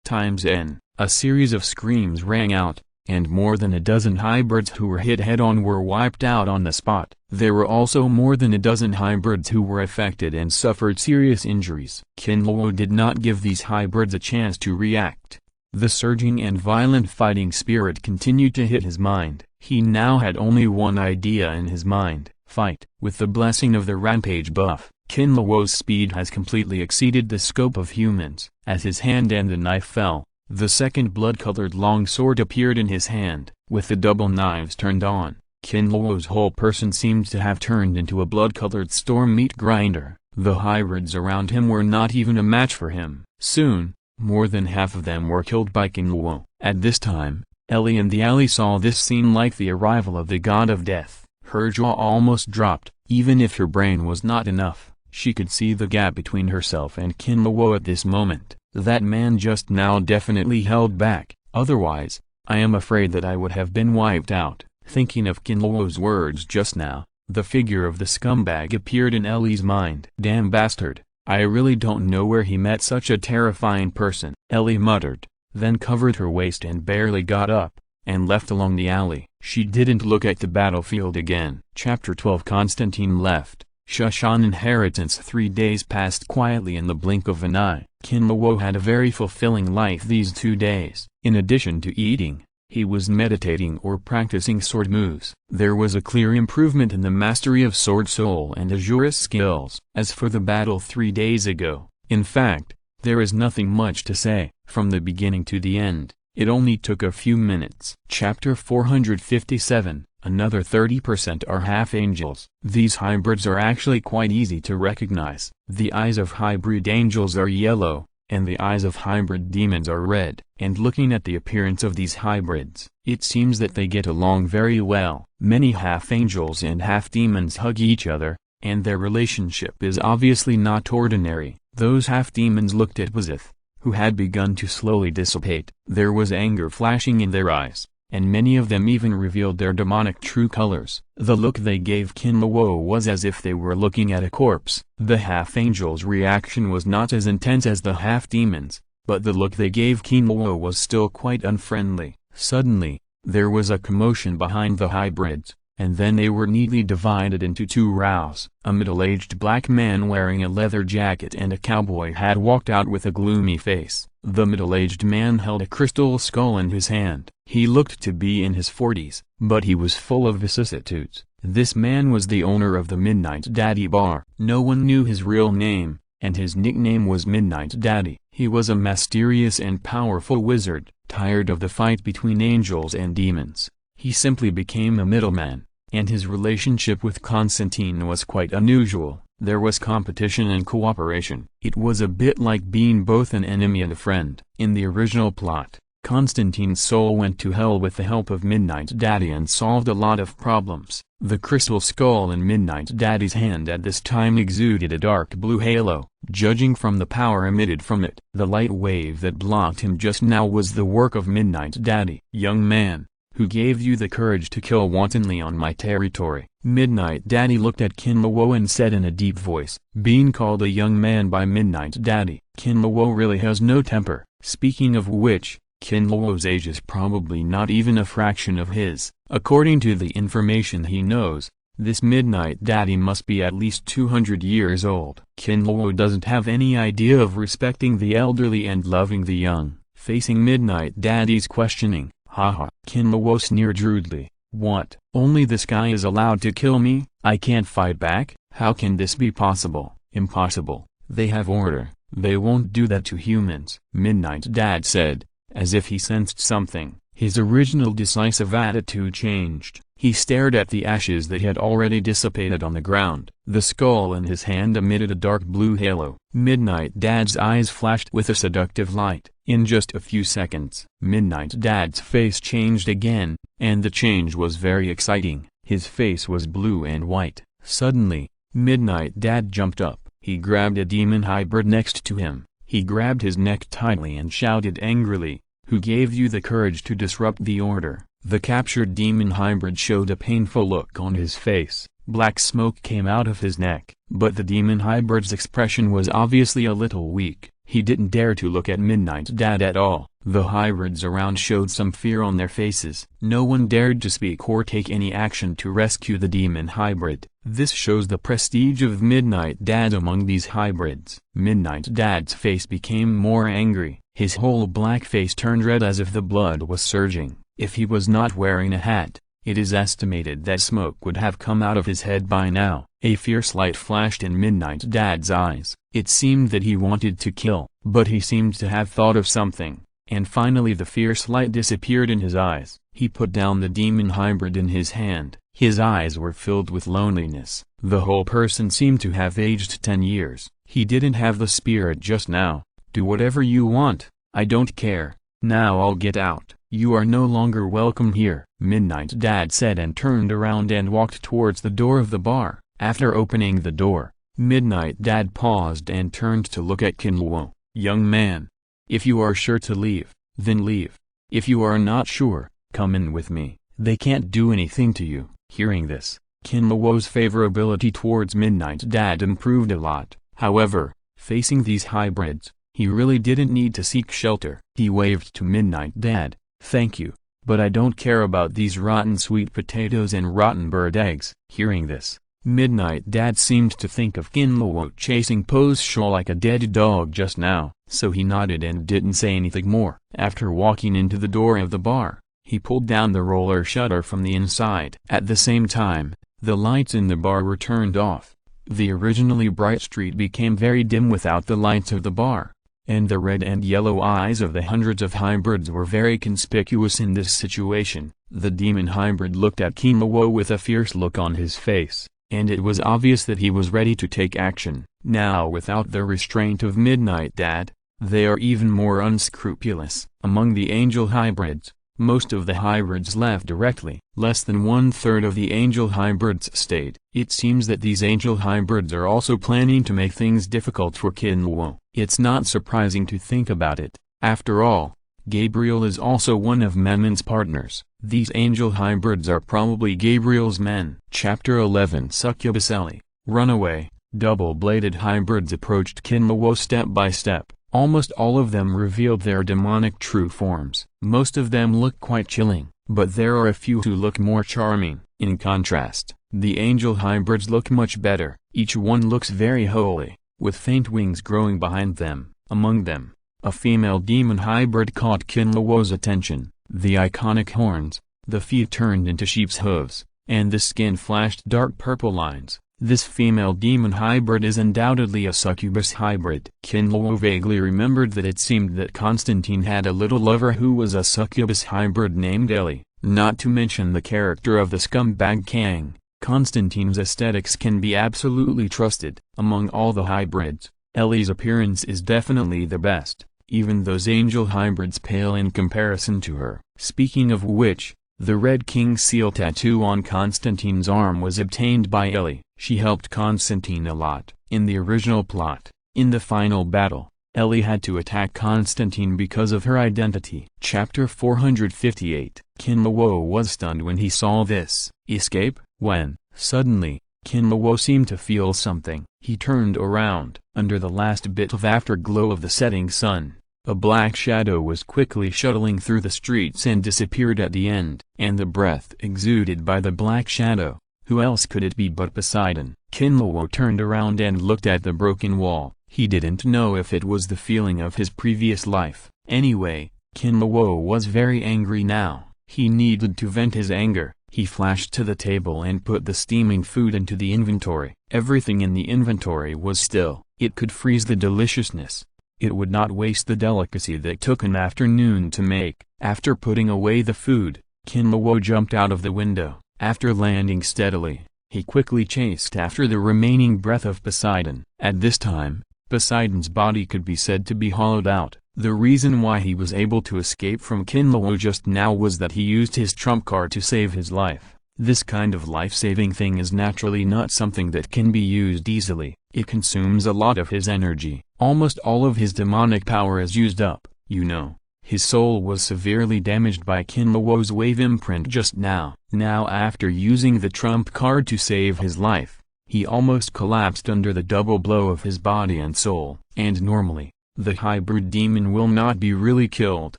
Times N. A series of screams rang out, and more than a dozen hybrids who were hit head-on were wiped out on the spot. There were also more than a dozen hybrids who were affected and suffered serious injuries. Kinluo did not give these hybrids a chance to react. The surging and violent fighting spirit continued to hit his mind. He now had only one idea in his mind: fight. With the blessing of the rampage buff, Kinluo's speed has completely exceeded the scope of humans. As his hand and the knife fell, the second blood-colored long sword appeared in his hand. With the double knives turned on, Kinluo's whole person seemed to have turned into a blood-colored storm meat grinder. The hybrids around him were not even a match for him. Soon, more than half of them were killed by Kinluo. At this time, Ellie in the alley saw this scene like the arrival of the god of death. Her jaw almost dropped. Even if her brain was not enough, she could see the gap between herself and Kinluo at this moment. That man just now definitely held back, otherwise, I am afraid that I would have been wiped out. Thinking of Kinluo's words just now, the figure of the scumbag appeared in Ellie's mind. Damn bastard, I really don't know where he met such a terrifying person, Ellie muttered, then covered her waist and barely got up, and left along the alley. She didn't look at the battlefield again. Chapter 12. Constantine left Shushan inheritance. 3 days passed quietly in the blink of an eye. Kinluo had a very fulfilling life these 2 days. In addition to eating, he was meditating or practicing sword moves. There was a clear improvement in the mastery of Sword Soul and Azura's skills. As for the battle 3 days ago, in fact, there is nothing much to say. From the beginning to the end, it only took a few minutes. Chapter 457. Another 30% are half-angels. These hybrids are actually quite easy to recognize. The eyes of hybrid angels are yellow, and the eyes of hybrid demons are red. And looking at the appearance of these hybrids, it seems that they get along very well. Many half-angels and half-demons hug each other, and their relationship is obviously not ordinary. Those half-demons looked at Wazith, who had begun to slowly dissipate. There was anger flashing in their eyes, and many of them even revealed their demonic true colors. The look they gave Kinluo was as if they were looking at a corpse. The half-angel's reaction was not as intense as the half-demons, but the look they gave Kinluo was still quite unfriendly. Suddenly, there was a commotion behind the hybrids, and then they were neatly divided into 2 rows. A middle-aged black man wearing a leather jacket and a cowboy hat walked out with a gloomy face. The middle-aged man held a crystal skull in his hand. He looked to be in his 40s, but he was full of vicissitudes. This man was the owner of the Midnight Daddy Bar. No one knew his real name, and his nickname was Midnight Daddy. He was a mysterious and powerful wizard. Tired of the fight between angels and demons, he simply became a middleman, and his relationship with Constantine was quite unusual. There was competition and cooperation. It was a bit like being both an enemy and a friend. In the original plot, Constantine's soul went to hell with the help of Midnight Daddy and solved a lot of problems. The crystal skull in Midnight Daddy's hand at this time exuded a dark blue halo. Judging from the power emitted from it, the light wave that blocked him just now was the work of Midnight Daddy. Young man, who gave you the courage to kill wantonly on my territory? Midnight Daddy looked at Kinluo and said in a deep voice. Being called a young man by Midnight Daddy, Kinluo really has no temper. Speaking of which, Kinluo's age is probably not even a fraction of his. According to the information he knows, this Midnight Daddy must be at least 200 years old. Kinluo doesn't have any idea of respecting the elderly and loving the young. Facing Midnight Daddy's questioning, haha, Kinluo sneered rudely. What? Only this guy is allowed to kill me? I can't fight back? How can this be possible? Impossible. They have order. They won't do that to humans. Midnight Dad said, as if he sensed something. His original decisive attitude changed. He stared at the ashes that had already dissipated on the ground. The skull in his hand emitted a dark blue halo. Midnight Dad's eyes flashed with a seductive light. In just a few seconds, Midnight Dad's face changed again, and the change was very exciting. His face was blue and white. Suddenly, Midnight Dad jumped up. He grabbed a demon hybrid next to him. He grabbed his neck tightly and shouted angrily, "Who gave you the courage to disrupt the order?" The captured demon hybrid showed a painful look on his face. Black smoke came out of his neck, but the demon hybrid's expression was obviously a little weak. He didn't dare to look at Midnight Dad at all. The hybrids around showed some fear on their faces. No one dared to speak or take any action to rescue the demon hybrid. This shows the prestige of Midnight Dad among these hybrids. Midnight Dad's face became more angry. His whole black face turned red as if the blood was surging. If he was not wearing a hat, it is estimated that smoke would have come out of his head by now. A fierce light flashed in Midnight Dad's eyes. It seemed that he wanted to kill, but he seemed to have thought of something, and finally the fierce light disappeared in his eyes. He put down the demon hybrid in his hand. His eyes were filled with loneliness. The whole person seemed to have aged 10 years. He didn't have the spirit just now. Do whatever you want, I don't care. Now I'll get out. You are no longer welcome here, Midnight Dad said and turned around and walked towards the door of the bar. After opening the door, Midnight Dad paused and turned to look at Kinluo. Young man, if you are sure to leave, then leave. If you are not sure, come in with me. They can't do anything to you. Hearing this, Kinluo's favorability towards Midnight Dad improved a lot. However, facing these hybrids, he really didn't need to seek shelter. He waved to Midnight Dad. Thank you, but I don't care about these rotten sweet potatoes and rotten bird eggs. Hearing this, Midnight Dad seemed to think of Kinluo chasing Poe's shawl like a dead dog just now, so he nodded and didn't say anything more. After walking into the door of the bar, he pulled down the roller shutter from the inside. At the same time, the lights in the bar were turned off. The originally bright street became very dim without the lights of the bar, and the red and yellow eyes of the hundreds of hybrids were very conspicuous in this situation. The demon hybrid looked at Kinluo with a fierce look on his face, and it was obvious that he was ready to take action. Now without the restraint of Midnight Dad, they are even more unscrupulous. Among the angel hybrids, most of the hybrids left directly. Less than 1/3 of the angel hybrids stayed. It seems that these angel hybrids are also planning to make things difficult for Kinluo. It's not surprising to think about it. After all, Gabriel is also one of Menman's partners. These angel hybrids are probably Gabriel's men. Chapter 11 Succubus Ellie. Runaway, double-bladed hybrids approached Kinluo step by step. Almost all of them revealed their demonic true forms. Most of them look quite chilling, but there are a few who look more charming. In contrast, the angel hybrids look much better. Each one looks very holy, with faint wings growing behind them. Among them, a female demon hybrid caught Kinluo's attention. The iconic horns, the feet turned into sheep's hooves, and the skin flashed dark purple lines. This female demon hybrid is undoubtedly a succubus hybrid. Kinluo vaguely remembered that it seemed that Constantine had a little lover who was a succubus hybrid named Ellie. Not to mention the character of the scumbag Kang, Constantine's aesthetics can be absolutely trusted. Among all the hybrids, Ellie's appearance is definitely the best. Even those angel hybrids pale in comparison to her. Speaking of which, the Red King seal tattoo on Constantine's arm was obtained by Ellie. She helped Constantine a lot. In the original plot, in the final battle, Ellie had to attack Constantine because of her identity. Chapter 458. Kinluo was stunned when he saw this. Escape? When, suddenly, Kinluo seemed to feel something. He turned around. Under the last bit of afterglow of the setting sun, a black shadow was quickly shuttling through the streets and disappeared at the end. And the breath exuded by the black shadow, who else could it be but Poseidon? Kinluo turned around and looked at the broken wall. He didn't know if it was the feeling of his previous life. Anyway, Kinluo was very angry now. He needed to vent his anger. He flashed to the table and put the steaming food into the inventory. Everything in the inventory was still. It could freeze the deliciousness. It would not waste the delicacy that took an afternoon to make. After putting away the food, Kinluo jumped out of the window. After landing steadily, he quickly chased after the remaining breath of Poseidon. At this time, Poseidon's body could be said to be hollowed out. The reason why he was able to escape from Kinluo just now was that he used his trump card to save his life. This kind of life-saving thing is naturally not something that can be used easily. It consumes a lot of his energy. Almost all of his demonic power is used up. You know, His soul was severely damaged by Kinluo's wave imprint just now. Now after using the trump card to save his life, he almost collapsed under the double blow of his body and soul. And normally, the hybrid demon will not be really killed.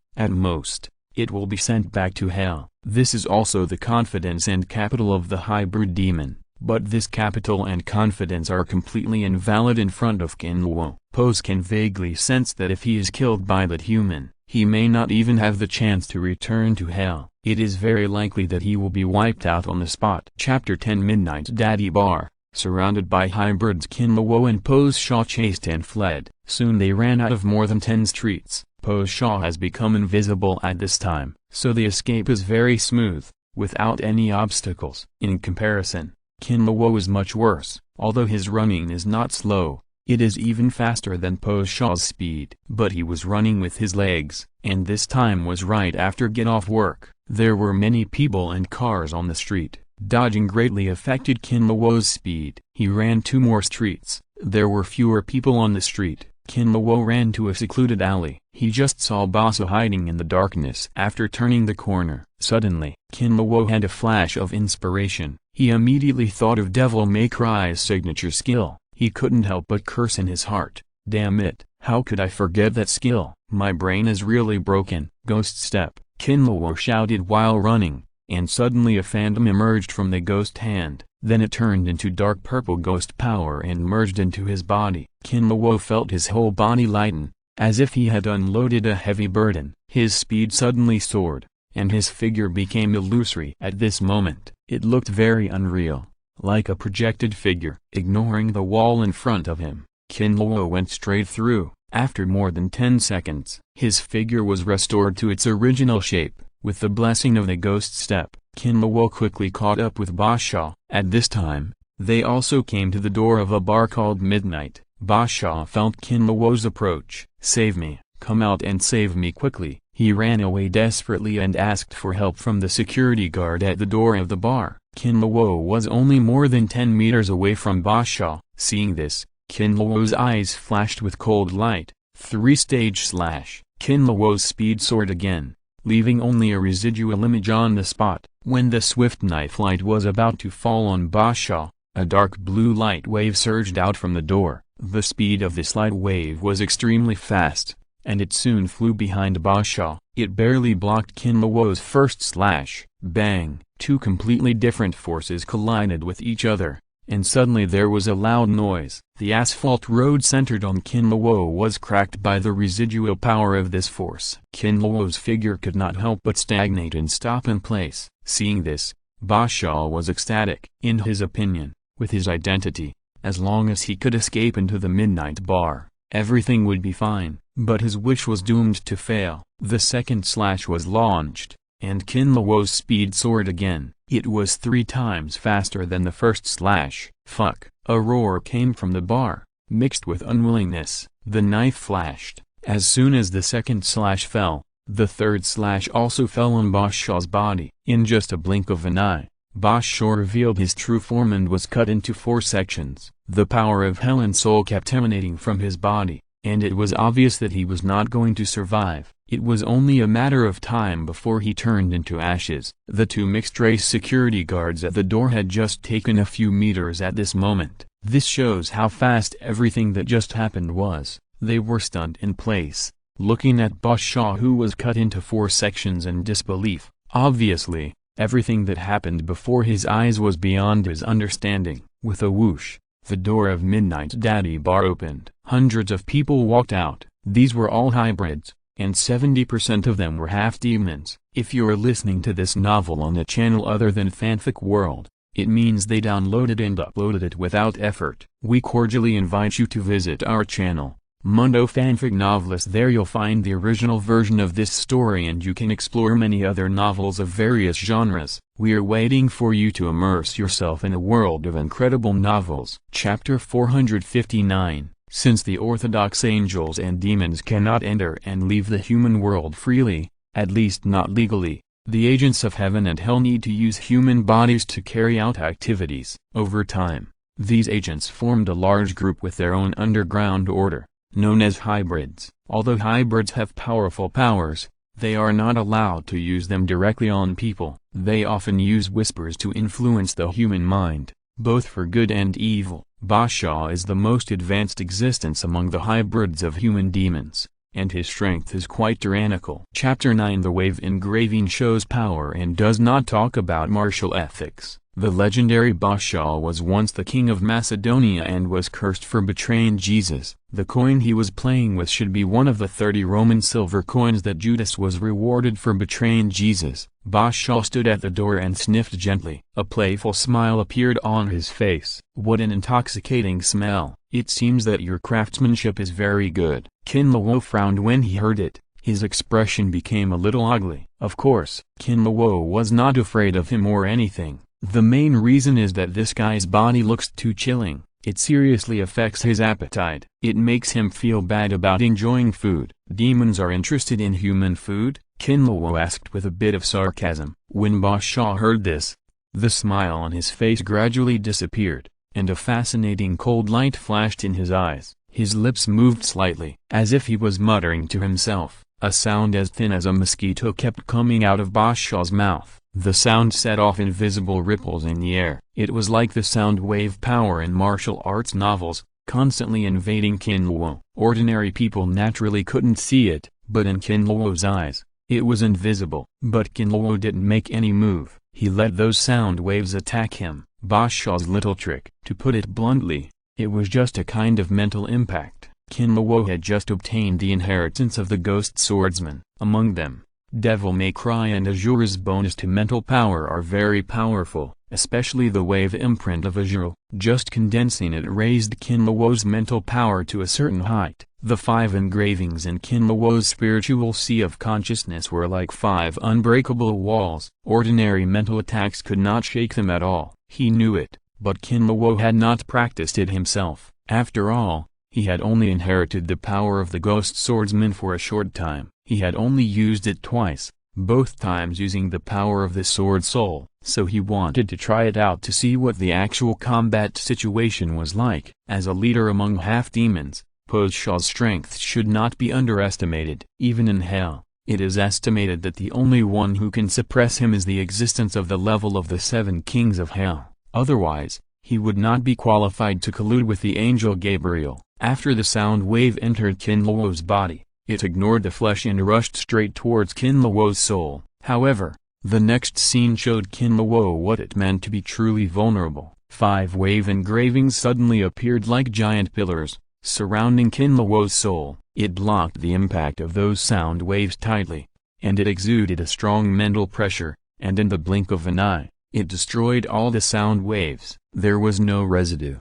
At most, it will be sent back to hell. This is also the confidence and capital of the hybrid demon. But this capital and confidence are completely invalid in front of Kinluo. Pose can vaguely sense that if he is killed by that human, he may not even have the chance to return to hell. It is very likely that he will be wiped out on the spot. Chapter 10 Midnight Daddy Bar. Surrounded by hybrids, Kinluo and Pose Shaw chased and fled. Soon they ran out of more than 10 streets. Pose Shaw has become invisible at this time, so the escape is very smooth, without any obstacles. In comparison, Kinluo is much worse. Although his running is not slow, it is even faster than Pose Shaw's speed. But he was running with his legs, and this time was right after get off work. There were many people and cars on the street. Dodging greatly affected Kinluo's speed. He ran 2 more streets. There were fewer people on the street. Kinluo ran to a secluded alley. He just saw Baso hiding in the darkness. After turning the corner, suddenly, Kinluo had a flash of inspiration. He immediately thought of Devil May Cry's signature skill. He couldn't help but curse in his heart. Damn it, how could I forget that skill? My brain is really broken. Ghost step, Kinluo shouted while running, and suddenly a phantom emerged from the ghost hand. Then it turned into dark purple ghost power and merged into his body. Kinluo felt his whole body lighten, as if he had unloaded a heavy burden. His speed suddenly soared, and his figure became illusory. At this moment, it looked very unreal, like a projected figure. Ignoring the wall in front of him, Kinluo went straight through. After more than 10 seconds, his figure was restored to its original shape. With the blessing of the ghost step, Kinluo quickly caught up with Basha. At this time, they also came to the door of a bar called Midnight. Basha felt Kinluo's approach. "Save me, come out and save me quickly." He ran away desperately and asked for help from the security guard at the door of the bar. Kinluo was only more than 10 meters away from Basha. Seeing this, Kinluo's eyes flashed with cold light. 3-stage slash. Kinluo's speed soared again, leaving only a residual image on the spot. When the swift knife light was about to fall on Basha, a dark blue light wave surged out from the door. The speed of this light wave was extremely fast, and it soon flew behind Basha. It barely blocked Kinluo's first slash. Bang! 2 completely different forces collided with each other, and suddenly there was a loud noise. The asphalt road centered on Kinluo was cracked by the residual power of this force. Kinluo's figure could not help but stagnate and stop in place. Seeing this, Basha was ecstatic. In his opinion, with his identity, as long as he could escape into the Midnight Bar, everything would be fine. But his wish was doomed to fail. The second slash was launched, and Kinluo's speed soared again. It was 3 times faster than the first slash. Fuck! A roar came from the bar, mixed with unwillingness. The knife flashed. As soon as the second slash fell, the third slash also fell on Basha's body. In just a blink of an eye, Basha revealed his true form and was cut into 4 sections. The power of hell and soul kept emanating from his body, and it was obvious that he was not going to survive. It was only a matter of time before he turned into ashes. The 2 mixed-race security guards at the door had just taken a few meters at this moment. This shows how fast everything that just happened was. They were stunned in place, looking at Basha, who was cut into 4 sections, in disbelief. Obviously, everything that happened before his eyes was beyond his understanding. With a whoosh, the door of Midnight Daddy Bar opened. Hundreds of people walked out. These were all hybrids, and 70% of them were half-demons. If you're listening to this novel on a channel other than Fanfic World, it means they downloaded and uploaded it without effort. We cordially invite you to visit our channel, Mundo Fanfic Novelist. There you'll find the original version of this story, and you can explore many other novels of various genres. We're waiting for you to immerse yourself in a world of incredible novels. Chapter 459. Since the orthodox angels and demons cannot enter and leave the human world freely, at least not legally, the agents of heaven and hell need to use human bodies to carry out activities. Over time, these agents formed a large group with their own underground order, known as hybrids. Although hybrids have powerful powers, They are not allowed to use them directly on people. They often use whispers to influence the human mind, both for good and evil. Basha is the most advanced existence among the hybrids of human demons, and his strength is quite tyrannical. Chapter 9. The wave engraving shows power and does not talk about martial ethics. The legendary Basha was once the king of Macedonia and was cursed for betraying Jesus. The coin he was playing with should be one of the 30 Roman silver coins that Judas was rewarded for betraying Jesus. Basha stood at the door and sniffed gently. A playful smile appeared on his face. What an intoxicating smell! It seems that your craftsmanship is very good. Kinlawo frowned when he heard it. His expression became a little ugly. Of course, Kinlawo was not afraid of him or anything. The main reason is that this guy's body looks too chilling. It seriously affects his appetite. It makes him feel bad about enjoying food. Demons are interested in human food? Kinlawo asked with a bit of sarcasm. When Basha heard this, the smile on his face gradually disappeared, and a fascinating cold light flashed in his eyes. His lips moved slightly, as if he was muttering to himself. A sound as thin as a mosquito kept coming out of Basha's mouth. The sound set off invisible ripples in the air. It was like the sound wave power in martial arts novels, constantly invading Kinlawo. Ordinary people naturally couldn't see it, but in Kinlawo's eyes, it was invisible. But Kinlawo didn't make any move. He let those sound waves attack him. Basha's little trick. To put it bluntly, it was just a kind of mental impact. Kinlawo had just obtained the inheritance of the ghost swordsman. Among them, Devil May Cry and Azura's bonus to mental power are very powerful, especially the wave imprint of Azura. Just condensing it raised Kinlawo's mental power to a certain height. The 5 engravings in Kinlawo's spiritual sea of consciousness were like 5 unbreakable walls. Ordinary mental attacks could not shake them at all. He knew it, but Kinlawo had not practiced it himself. After all, he had only inherited the power of the ghost swordsman for a short time. He had only used it twice, both times using the power of the sword soul, so he wanted to try it out to see what the actual combat situation was like. As a leader among half-demons, Basha's strength should not be underestimated. Even in hell, it is estimated that the only one who can suppress him is the existence of the level of the 7 kings of hell. Otherwise, he would not be qualified to collude with the angel Gabriel. After the sound wave entered Kinlawo's body, it ignored the flesh and rushed straight towards Kinlawo's soul. However, the next scene showed Kinlawo what it meant to be truly vulnerable. 5 wave engravings suddenly appeared like giant pillars, surrounding Kinlawo's soul. It blocked the impact of those sound waves tightly, and it exuded a strong mental pressure, and in the blink of an eye, it destroyed all the sound waves. There was no residue.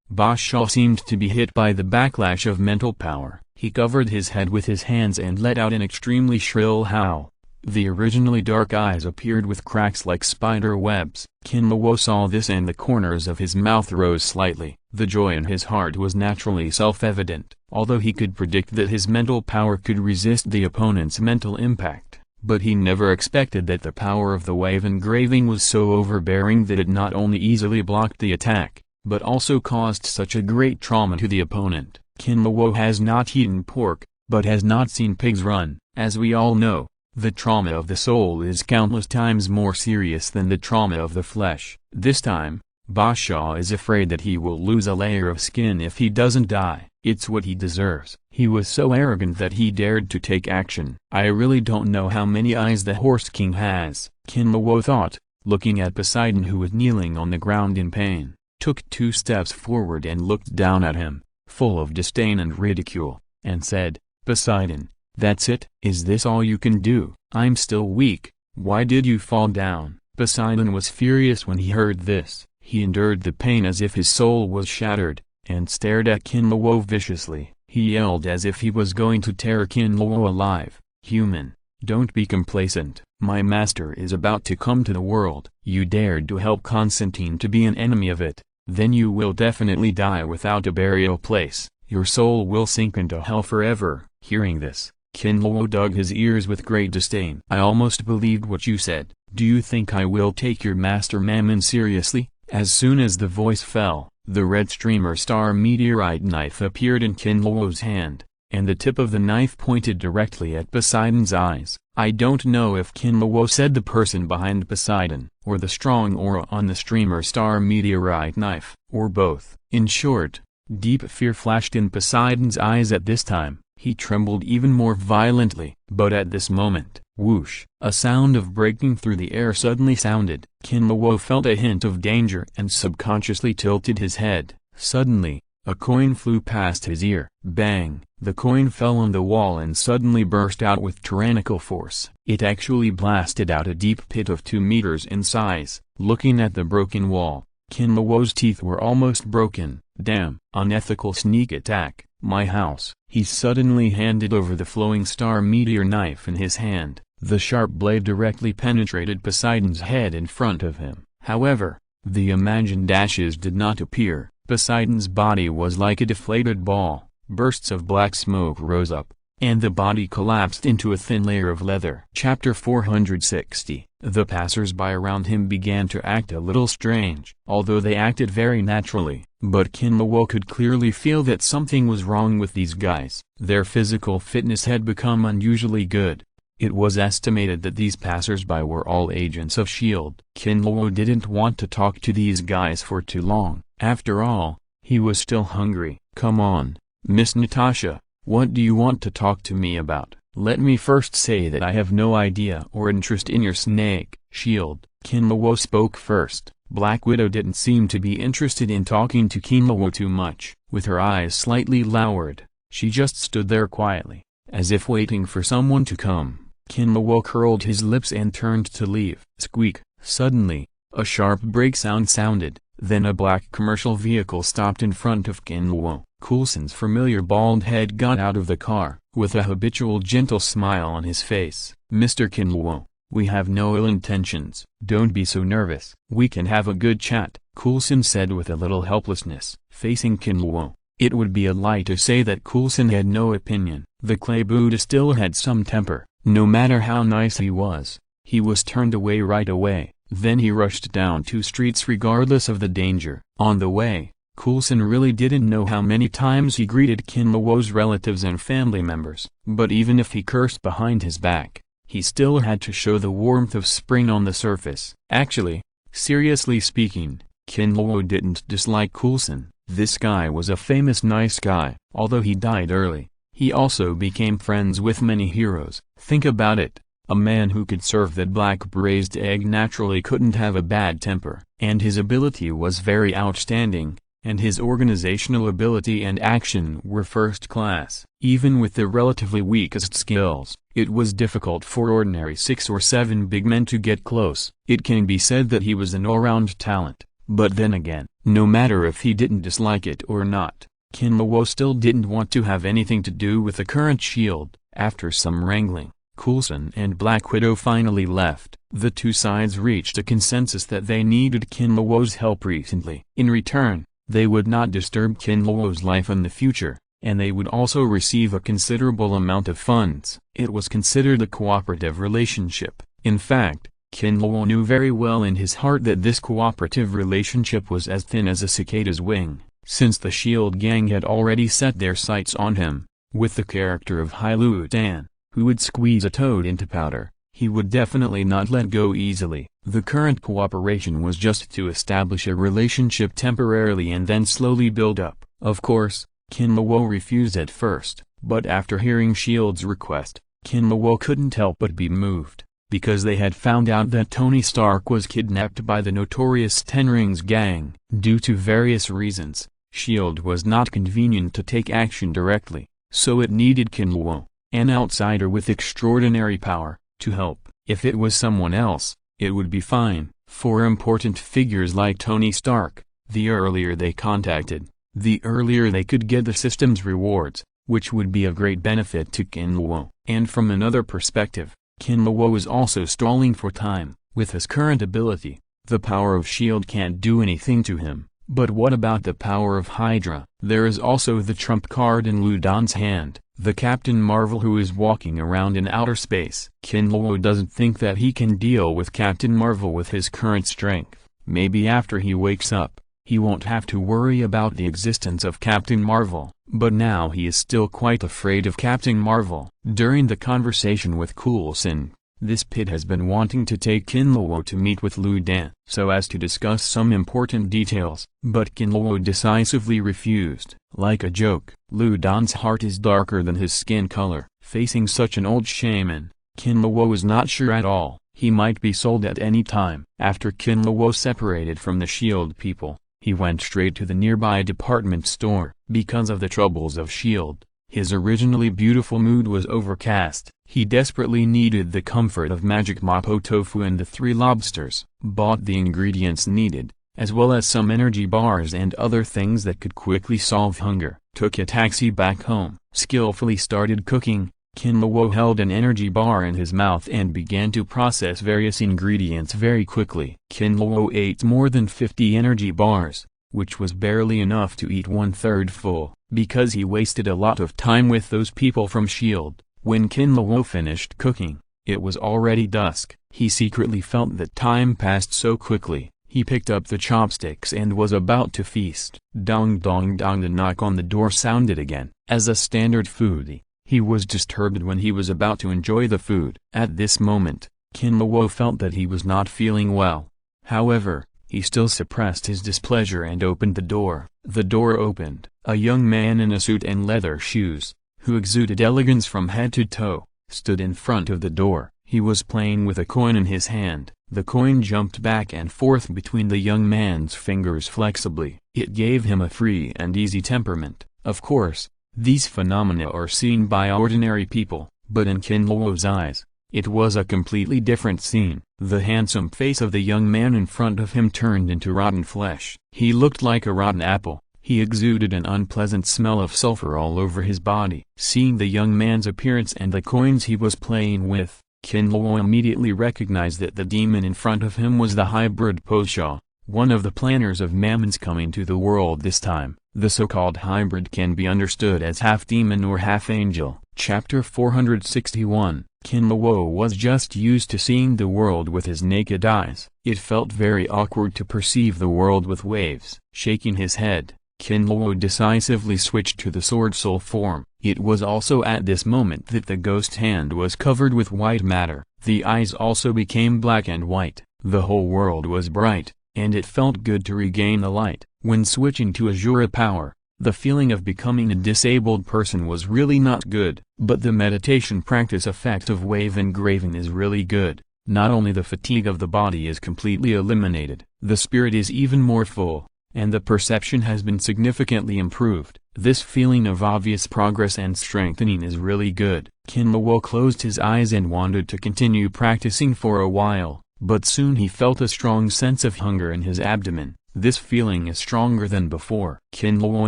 Basha seemed to be hit by the backlash of mental power. He covered his head with his hands and let out an extremely shrill howl. The originally dark eyes appeared with cracks like spider webs. Kinlawo saw this and the corners of his mouth rose slightly. The joy in his heart was naturally self-evident, although he could predict that his mental power could resist the opponent's mental impact. But he never expected that the power of the wave engraving was so overbearing that it not only easily blocked the attack, but also caused such a great trauma to the opponent. Kinlawo has not eaten pork, but has not seen pigs run. As we all know, the trauma of the soul is countless times more serious than the trauma of the flesh. This time, Basha is afraid that he will lose a layer of skin if he doesn't die. It's what he deserves. He was so arrogant that he dared to take action. I really don't know how many eyes the Horse King has, Kinlawo thought, looking at Poseidon who was kneeling on the ground in pain. Took 2 steps forward and looked down at him, full of disdain and ridicule, and said, "Poseidon, that's it? Is this all you can do? I'm still weak. Why did you fall down?" Poseidon was furious when he heard this. He endured the pain as if his soul was shattered, and stared at Kinlawo viciously. He yelled as if he was going to tear Kinlawo alive. "Human, don't be complacent. My master is about to come to the world. You dared to help Constantine to be an enemy of it. Then you will definitely die without a burial place. Your soul will sink into hell forever." Hearing this, Kinlawo dug his ears with great disdain. "I almost believed what you said. Do you think I will take your master Mammon seriously?" As soon as the voice fell, the red streamer star meteorite knife appeared in Kinlawo's hand, and the tip of the knife pointed directly at Poseidon's eyes. I don't know if Kinlawo said the person behind Poseidon, or the strong aura on the streamer star meteorite knife, or both. In short, deep fear flashed in Poseidon's eyes at this time. He trembled even more violently. But at this moment, whoosh, a sound of breaking through the air suddenly sounded. Kinlawo felt a hint of danger and subconsciously tilted his head. Suddenly, a coin flew past his ear. Bang! The coin fell on the wall and suddenly burst out with tyrannical force. It actually blasted out a deep pit of 2 meters in size. Looking at the broken wall, Kinlawo's teeth were almost broken. Damn! Unethical sneak attack. My house. He suddenly handed over the flowing star meteor knife in his hand. The sharp blade directly penetrated Poseidon's head in front of him. However, the imagined ashes did not appear. Poseidon's body was like a deflated ball. Bursts of black smoke rose up, and the body collapsed into a thin layer of leather. Chapter 460. The passers-by around him began to act a little strange, although they acted very naturally. But Kinlawo could clearly feel that something was wrong with these guys. Their physical fitness had become unusually good. It was estimated that these passers-by were all agents of S.H.I.E.L.D. Kinlawo didn't want to talk to these guys for too long. After all, he was still hungry. Come on, Miss Natasha, what do you want to talk to me about? Let me first say that I have no idea or interest in your snake, S.H.I.E.L.D. Kinlawo spoke first. Black Widow didn't seem to be interested in talking to Kinlawo too much. With her eyes slightly lowered, she just stood there quietly, as if waiting for someone to come. Kinlawo curled his lips and turned to leave. Squeak! Suddenly, a sharp brake sound sounded, then a black commercial vehicle stopped in front of Kinlawo. Coulson's familiar bald head got out of the car, with a habitual gentle smile on his face. Mr. Kinlawo, we have no ill intentions. Don't be so nervous. We can have a good chat, Coulson said with a little helplessness. Facing Kinlawo, it would be a lie to say that Coulson had no opinion. The clay Buddha still had some temper. No matter how nice he was turned away right away. Then he rushed down 2 streets regardless of the danger. On the way, Coulson really didn't know how many times he greeted Kinlawo's relatives and family members. But even if he cursed behind his back, he still had to show the warmth of spring on the surface. Actually, seriously speaking, Kinlawo didn't dislike Coulson. This guy was a famous nice guy. Although he died early, he also became friends with many heroes. Think about it. A man who could serve that black braised egg naturally couldn't have a bad temper. And his ability was very outstanding, and his organizational ability and action were first class. Even with the relatively weakest skills, it was difficult for ordinary 6 or 7 big men to get close. It can be said that he was an all-round talent. But then again, no matter if he didn't dislike it or not, Kinlawo still didn't want to have anything to do with the current S.H.I.E.L.D. After some wrangling, Coulson and Black Widow finally left. The 2 sides reached a consensus that they needed Kinlawo's help recently. In return, they would not disturb Kinlawo's life in the future, and they would also receive a considerable amount of funds. It was considered a cooperative relationship. In fact, Kinlawo knew very well in his heart that this cooperative relationship was as thin as a cicada's wing, since the S.H.I.E.L.D. gang had already set their sights on him. With the character of Hailutan, who would squeeze a toad into powder, he would definitely not let go easily. The current cooperation was just to establish a relationship temporarily and then slowly build up. Of course, Kinlawo refused at first, but after hearing S.H.I.E.L.D.'s request, Kinlawo couldn't help but be moved, because they had found out that Tony Stark was kidnapped by the notorious Ten Rings gang. Due to various reasons, S.H.I.E.L.D. was not convenient to take action directly, so it needed Kinlawo, an outsider with extraordinary power, to help. If it was someone else, it would be fine. For important figures like Tony Stark, the earlier they contacted, the earlier they could get the system's rewards, which would be a great benefit to Kinlawo. And from another perspective, Kinlawo is also stalling for time. With his current ability, the power of S.H.I.E.L.D. can't do anything to him. But what about the power of Hydra? There is also the trump card in Ludon's hand, the Captain Marvel who is walking around in outer space. Kinlawo doesn't think that he can deal with Captain Marvel with his current strength. Maybe after he wakes up, he won't have to worry about the existence of Captain Marvel. but now he is still quite afraid of Captain Marvel. During the conversation with Coulson, this pit has been wanting to take Kinluo to meet with Lu Dan so as to discuss some important details, but Kinluo decisively refused. Like a joke, Lu Dan's heart is darker than his skin color. Facing such an old shaman, Kinluo is not sure at all. He might be sold at any time. After Kinluo separated from the shield people, he went straight to the nearby department store. Because of the troubles of shield, his originally beautiful mood was overcast. He desperately needed the comfort of magic Mapo tofu and the 3 lobsters. Bought the ingredients needed, as well as some energy bars and other things that could quickly solve hunger. Took a taxi back home. Skillfully started cooking. Kinluo held an energy bar in his mouth and began to process various ingredients very quickly. Kinluo ate more than 50 energy bars, which was barely enough to eat 1/3 full, because he wasted a lot of time with those people from S.H.I.E.L.D. When Kinluo finished cooking, it was already dusk. He secretly felt that time passed so quickly. He picked up the chopsticks and was about to feast. Dong dong dong, the knock on the door sounded again. As a standard foodie, he was disturbed when he was about to enjoy the food. At this moment, Kinluo felt that he was not feeling well. However, he still suppressed his displeasure and opened the door. The door opened. A young man in a suit and leather shoes, who exuded elegance from head to toe, stood in front of the door. He was playing with a coin in his hand. The coin jumped back and forth between the young man's fingers flexibly. It gave him a free and easy temperament. Of course, these phenomena are seen by ordinary people, but in Kinluo's eyes, it was a completely different scene. The handsome face of the young man in front of him turned into rotten flesh. He looked like a rotten apple. He exuded an unpleasant smell of sulfur all over his body. Seeing the young man's appearance and the coins he was playing with, Kinluo immediately recognized that the demon in front of him was the hybrid Posha, one of the planners of Mammon's coming to the world this time. The so-called hybrid can be understood as half demon or half angel. Chapter 461. Kinluo was just used to seeing the world with his naked eyes. It felt very awkward to perceive the world with waves. Shaking his head, Kinluo decisively switched to the sword soul form. It was also at this moment that the ghost hand was covered with white matter. The eyes also became black and white. The whole world was bright, and it felt good to regain the light. When switching to Azura power, the feeling of becoming a disabled person was really not good. But the meditation practice effect of wave engraving is really good. Not only the fatigue of the body is completely eliminated, the spirit is even more full, and the perception has been significantly improved. This feeling of obvious progress and strengthening is really good. Kinluo closed his eyes and wanted to continue practicing for a while, but soon he felt a strong sense of hunger in his abdomen. This feeling is stronger than before. Kinluo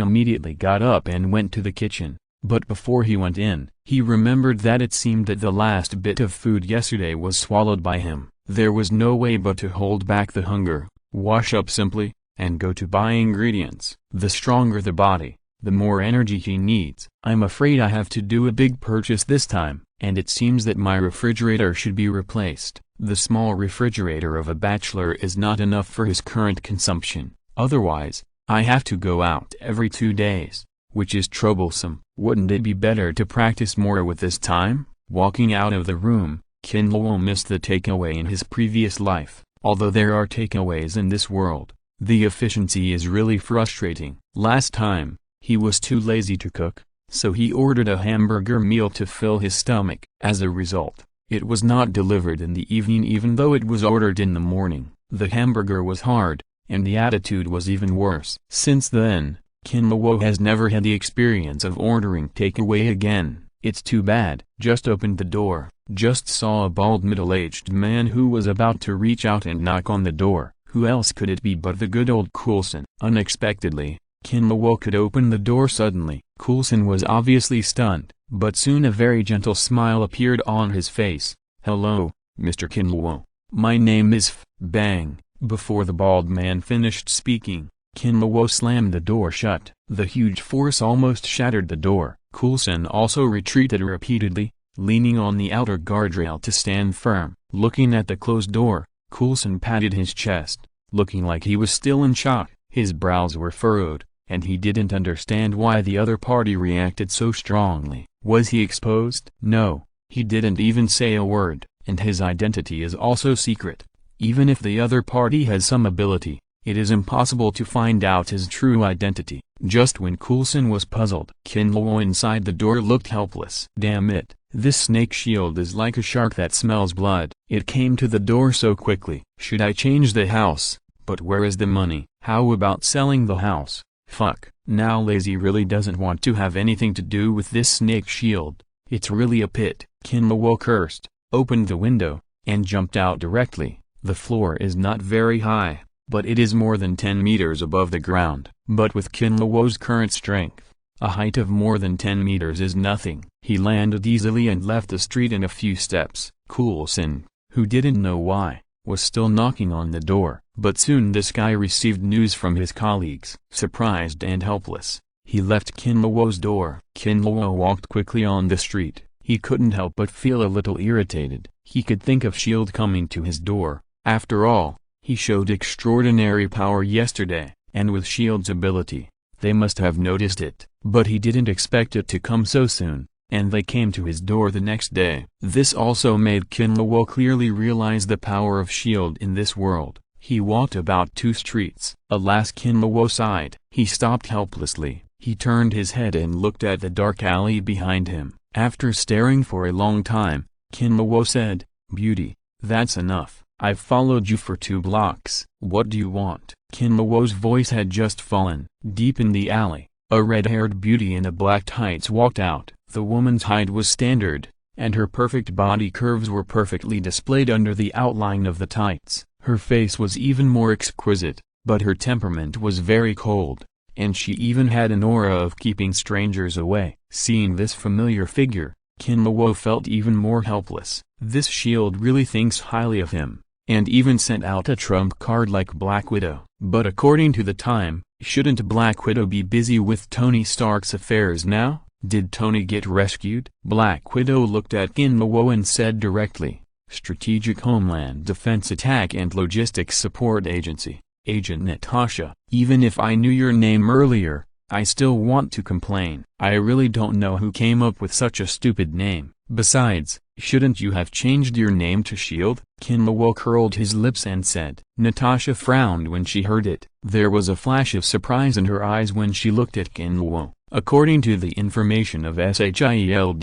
immediately got up and went to the kitchen, but before he went in, he remembered that it seemed that the last bit of food yesterday was swallowed by him. There was no way but to hold back the hunger, wash up simply, and go to buy ingredients. The stronger the body, the more energy he needs. I'm afraid I have to do a big purchase this time, and it seems that my refrigerator should be replaced. The small refrigerator of a bachelor is not enough for his current consumption. Otherwise, I have to go out every 2 days, which is troublesome. Wouldn't it be better to practice more with this time? Walking out of the room, Kinluo missed the takeaway in his previous life. Although there are takeaways in this world, the efficiency is really frustrating. Last time, he was too lazy to cook, so he ordered a hamburger meal to fill his stomach. As a result, it was not delivered in the evening even though it was ordered in the morning. The hamburger was hard, and the attitude was even worse. Since then, Kinluo has never had the experience of ordering takeaway again. It's too bad. Just opened the door, just saw a bald middle-aged man who was about to reach out and knock on the door. Who else could it be but the good old Coulson? Unexpectedly, Kinluo could open the door suddenly. Coulson was obviously stunned, but soon a very gentle smile appeared on his face. "Hello, Mr. Kinluo. My name is Bang." Before the bald man finished speaking, Kinluo slammed the door shut. The huge force almost shattered the door. Coulson also retreated repeatedly, leaning on the outer guardrail to stand firm. Looking at the closed door, Coulson patted his chest, looking like he was still in shock. His brows were furrowed, and he didn't understand why the other party reacted so strongly. Was he exposed? No, he didn't even say a word, and his identity is also secret. Even if the other party has some ability, it is impossible to find out his true identity. Just when Coulson was puzzled, Kinluo inside the door looked helpless. Damn it, this snake shield is like a shark that smells blood. It came to the door so quickly. Should I change the house? But where is the money? How about selling the house? Fuck, now Lazy really doesn't want to have anything to do with this snake shield. It's really a pit. Kinluo cursed, opened the window, and jumped out directly. The floor is not very high, but it is more than 10 meters above the ground. But with Kinluo's current strength, a height of more than 10 meters is nothing. He landed easily and left the street in a few steps. Coulson, who didn't know why, was still knocking on the door, but soon this guy received news from his colleagues. Surprised and helpless, he left Kinluo's door. Kinluo walked quickly on the street. He couldn't help but feel a little irritated. He could think of S.H.I.E.L.D. coming to his door. After all, he showed extraordinary power yesterday, and with S.H.I.E.L.D.'s ability, they must have noticed it. But he didn't expect it to come so soon, and they came to his door the next day. This also made Kinluo clearly realize the power of S.H.I.E.L.D. in this world. He walked about 2 streets. Alas, Kinluo sighed. He stopped helplessly. He turned his head and looked at the dark alley behind him. After staring for a long time, Kinluo said, "Beauty, that's enough. I've followed you for 2 blocks. What do you want?" Kinluo's voice had just fallen. Deep in the alley, a red-haired beauty in a black tights walked out. The woman's height was standard, and her perfect body curves were perfectly displayed under the outline of the tights. Her face was even more exquisite, but her temperament was very cold, and she even had an aura of keeping strangers away. Seeing this familiar figure, Kinluo felt even more helpless. This S.H.I.E.L.D. really thinks highly of him, and even sent out a trump card like Black Widow. But according to the time, shouldn't Black Widow be busy with Tony Stark's affairs now? Did Tony get rescued? Black Widow looked at Kinluo and said directly, "Strategic Homeland Defense Attack and Logistics Support Agency, Agent Natasha. Even if I knew your name earlier, I still want to complain. I really don't know who came up with such a stupid name. Besides, shouldn't you have changed your name to S.H.I.E.L.D.? Kinluo curled his lips and said. Natasha frowned when she heard it. There was a flash of surprise in her eyes when she looked at Kinluo. According to the information of SHIELD,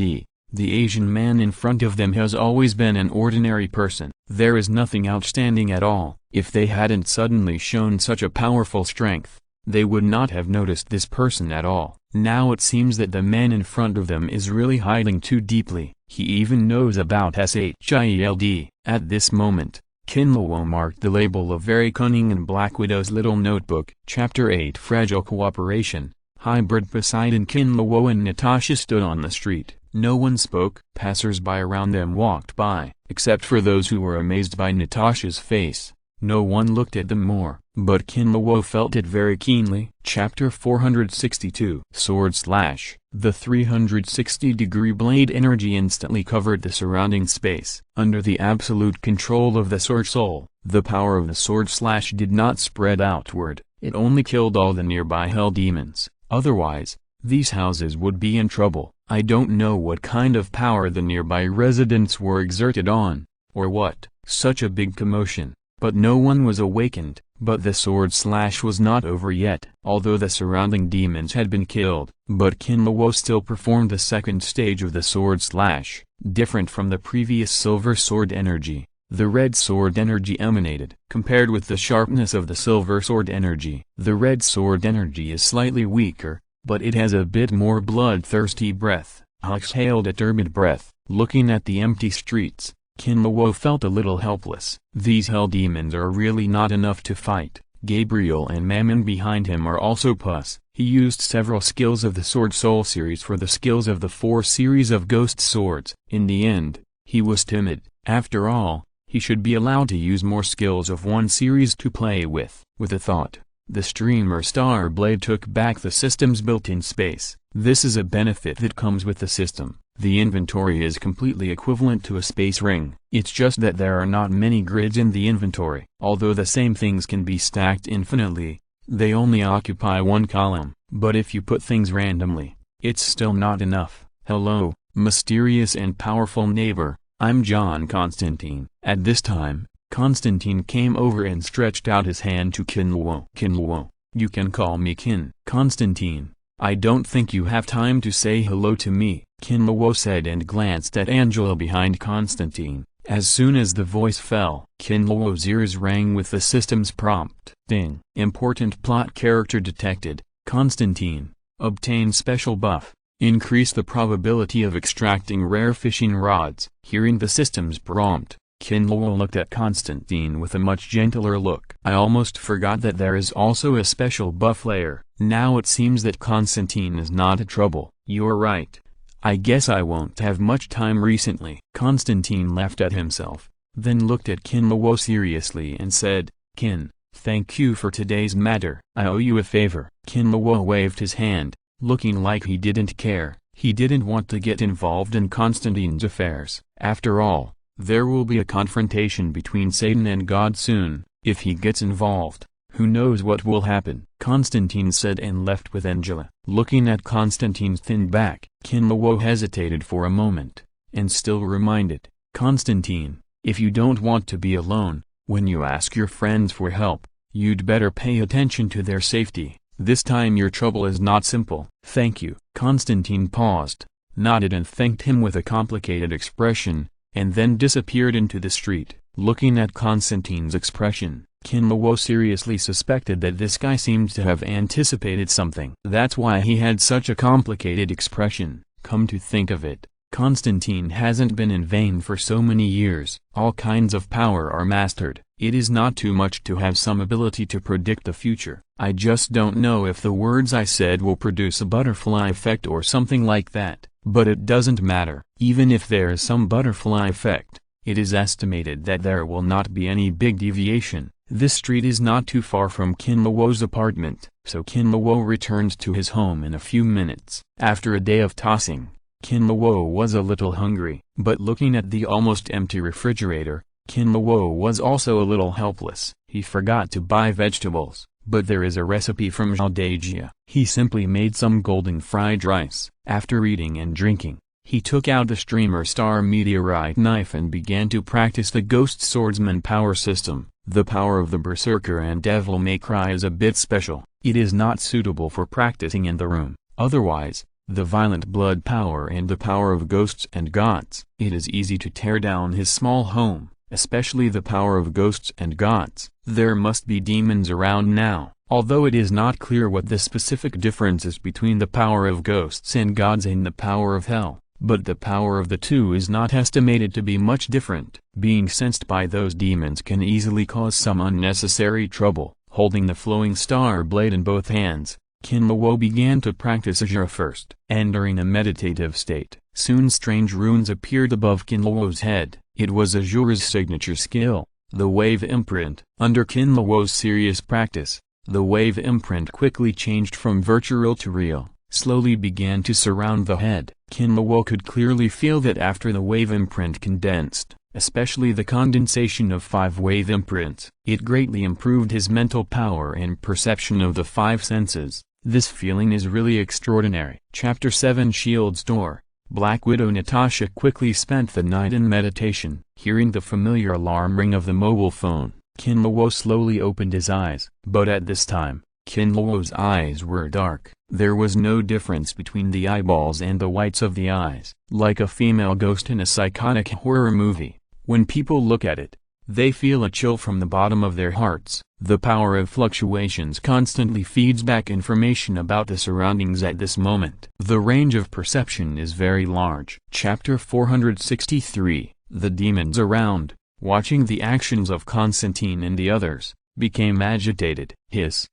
the Asian man in front of them has always been an ordinary person. There is nothing outstanding at all. If they hadn't suddenly shown such a powerful strength, they would not have noticed this person at all. Now it seems that the man in front of them is really hiding too deeply. He even knows about SHIELD. At this moment, Kinluo marked the label of very cunning in Black Widow's little notebook. Chapter 8 Fragile Cooperation. Hybrid Poseidon. Kinluo and Natasha stood on the street. No one spoke. Passers-by around them walked by, except for those who were amazed by Natasha's face. No one looked at them more, but Kinluo felt it very keenly. Chapter 462 Sword Slash. The 360-degree blade energy instantly covered the surrounding space. Under the absolute control of the Sword Soul, the power of the Sword Slash did not spread outward. It only killed all the nearby hell demons. Otherwise, these houses would be in trouble. I don't know what kind of power the nearby residents were exerted on, or what, such a big commotion. But no one was awakened. But the Sword Slash was not over yet. Although the surrounding demons had been killed, but Kinluo still performed the second stage of the Sword Slash. Different from the previous Silver Sword energy, the Red Sword energy emanated. Compared with the sharpness of the Silver Sword energy, the Red Sword energy is slightly weaker, but it has a bit more bloodthirsty breath. Exhaled a turbid breath. Looking at the empty streets, Kinluo felt a little helpless. These hell demons are really not enough to fight. Gabriel and Mammon behind him are also pus. He used several skills of the Sword Soul series for the skills of the 4 series of Ghost Swords. In the end, he was timid. After all, he should be allowed to use more skills of one series to play with. With a thought, the streamer Starblade took back the system's built-in space. This is a benefit that comes with the system. The inventory is completely equivalent to a space ring. It's just that there are not many grids in the inventory. Although the same things can be stacked infinitely, They only occupy one column, but if you put things randomly, it's still not enough. Hello, mysterious and powerful neighbor, I'm John Constantine. At this time, Constantine came over and stretched out his hand to Kinluo. Kinluo, you can call me Kin. Constantine, I don't think you have time to say hello to me, Kinluo said and glanced at Angela behind Constantine. As soon as the voice fell, Kinluo's ears rang with the system's prompt. Ding. Important plot character detected. Constantine, obtain special buff. Increase the probability of extracting rare fishing rods. Hearing the system's prompt, Kinluo looked at Constantine with a much gentler look. I almost forgot that there is also a special buff layer. Now it seems that Constantine is not a trouble. You're right. I guess I won't have much time recently. Constantine laughed at himself, then looked at Kinluo seriously and said, Kin, thank you for today's matter. I owe you a favor. Kinluo waved his hand, looking like he didn't care. He didn't want to get involved in Constantine's affairs. After all, there will be a confrontation between Satan and God soon. If he gets involved, who knows what will happen. Constantine said and left with Angela. Looking at Constantine's thin back, Kinluo hesitated for a moment, and still reminded, Constantine, if you don't want to be alone, when you ask your friends for help, you'd better pay attention to their safety. This time your trouble is not simple. Thank you. Constantine paused, nodded and thanked him with a complicated expression, and then disappeared into the street. Looking at Constantine's expression, Kinluo seriously suspected that this guy seemed to have anticipated something. That's why he had such a complicated expression. Come to think of it, Constantine hasn't been in vain for so many years. All kinds of power are mastered. It is not too much to have some ability to predict the future. I just don't know if the words I said will produce a butterfly effect or something like that, but it doesn't matter. Even if there is some butterfly effect, it is estimated that there will not be any big deviation. This street is not too far from Kinluo's apartment, so Kinluo returned to his home in a few minutes. After a day of tossing, Kinluo was a little hungry, but looking at the almost empty refrigerator, Kinluo was also a little helpless. He forgot to buy vegetables, but there is a recipe from Jaldagia. He simply made some golden fried rice. After eating and drinking, he took out the Streamer Star meteorite knife and began to practice the Ghost Swordsman power system. The power of the Berserker and Devil May Cry is a bit special. It is not suitable for practicing in the room. Otherwise, the violent blood power and the power of ghosts and gods. It is easy to tear down his small home, especially the power of ghosts and gods. There must be demons around now. Although it is not clear what the specific difference is between the power of ghosts and gods and the power of hell, but the power of the two is not estimated to be much different. Being sensed by those demons can easily cause some unnecessary trouble. Holding the flowing star blade in both hands, Kinluo began to practice Azure first. Entering a meditative state, soon strange runes appeared above Kinluo's head. It was Azure's signature skill, the wave imprint. Under Kinluo's serious practice, the wave imprint quickly changed from virtual to real, slowly began to surround the head. Kinluo could clearly feel that after the wave imprint condensed, especially the condensation of 5 wave imprints, it greatly improved his mental power and perception of the 5 senses. This feeling is really extraordinary. Chapter 7 Shield's Door. Black Widow Natasha quickly spent the night in meditation. Hearing the familiar alarm ring of the mobile phone, Kinluo slowly opened his eyes. But at this time, Kinluo's eyes were dark. There was no difference between the eyeballs and the whites of the eyes. Like a female ghost in a psychotic horror movie, when people look at it, they feel a chill from the bottom of their hearts. The power of fluctuations constantly feeds back information about the surroundings at this moment. The range of perception is very large. Chapter 463. The demons around, watching the actions of Constantine and the others, became agitated. Hiss,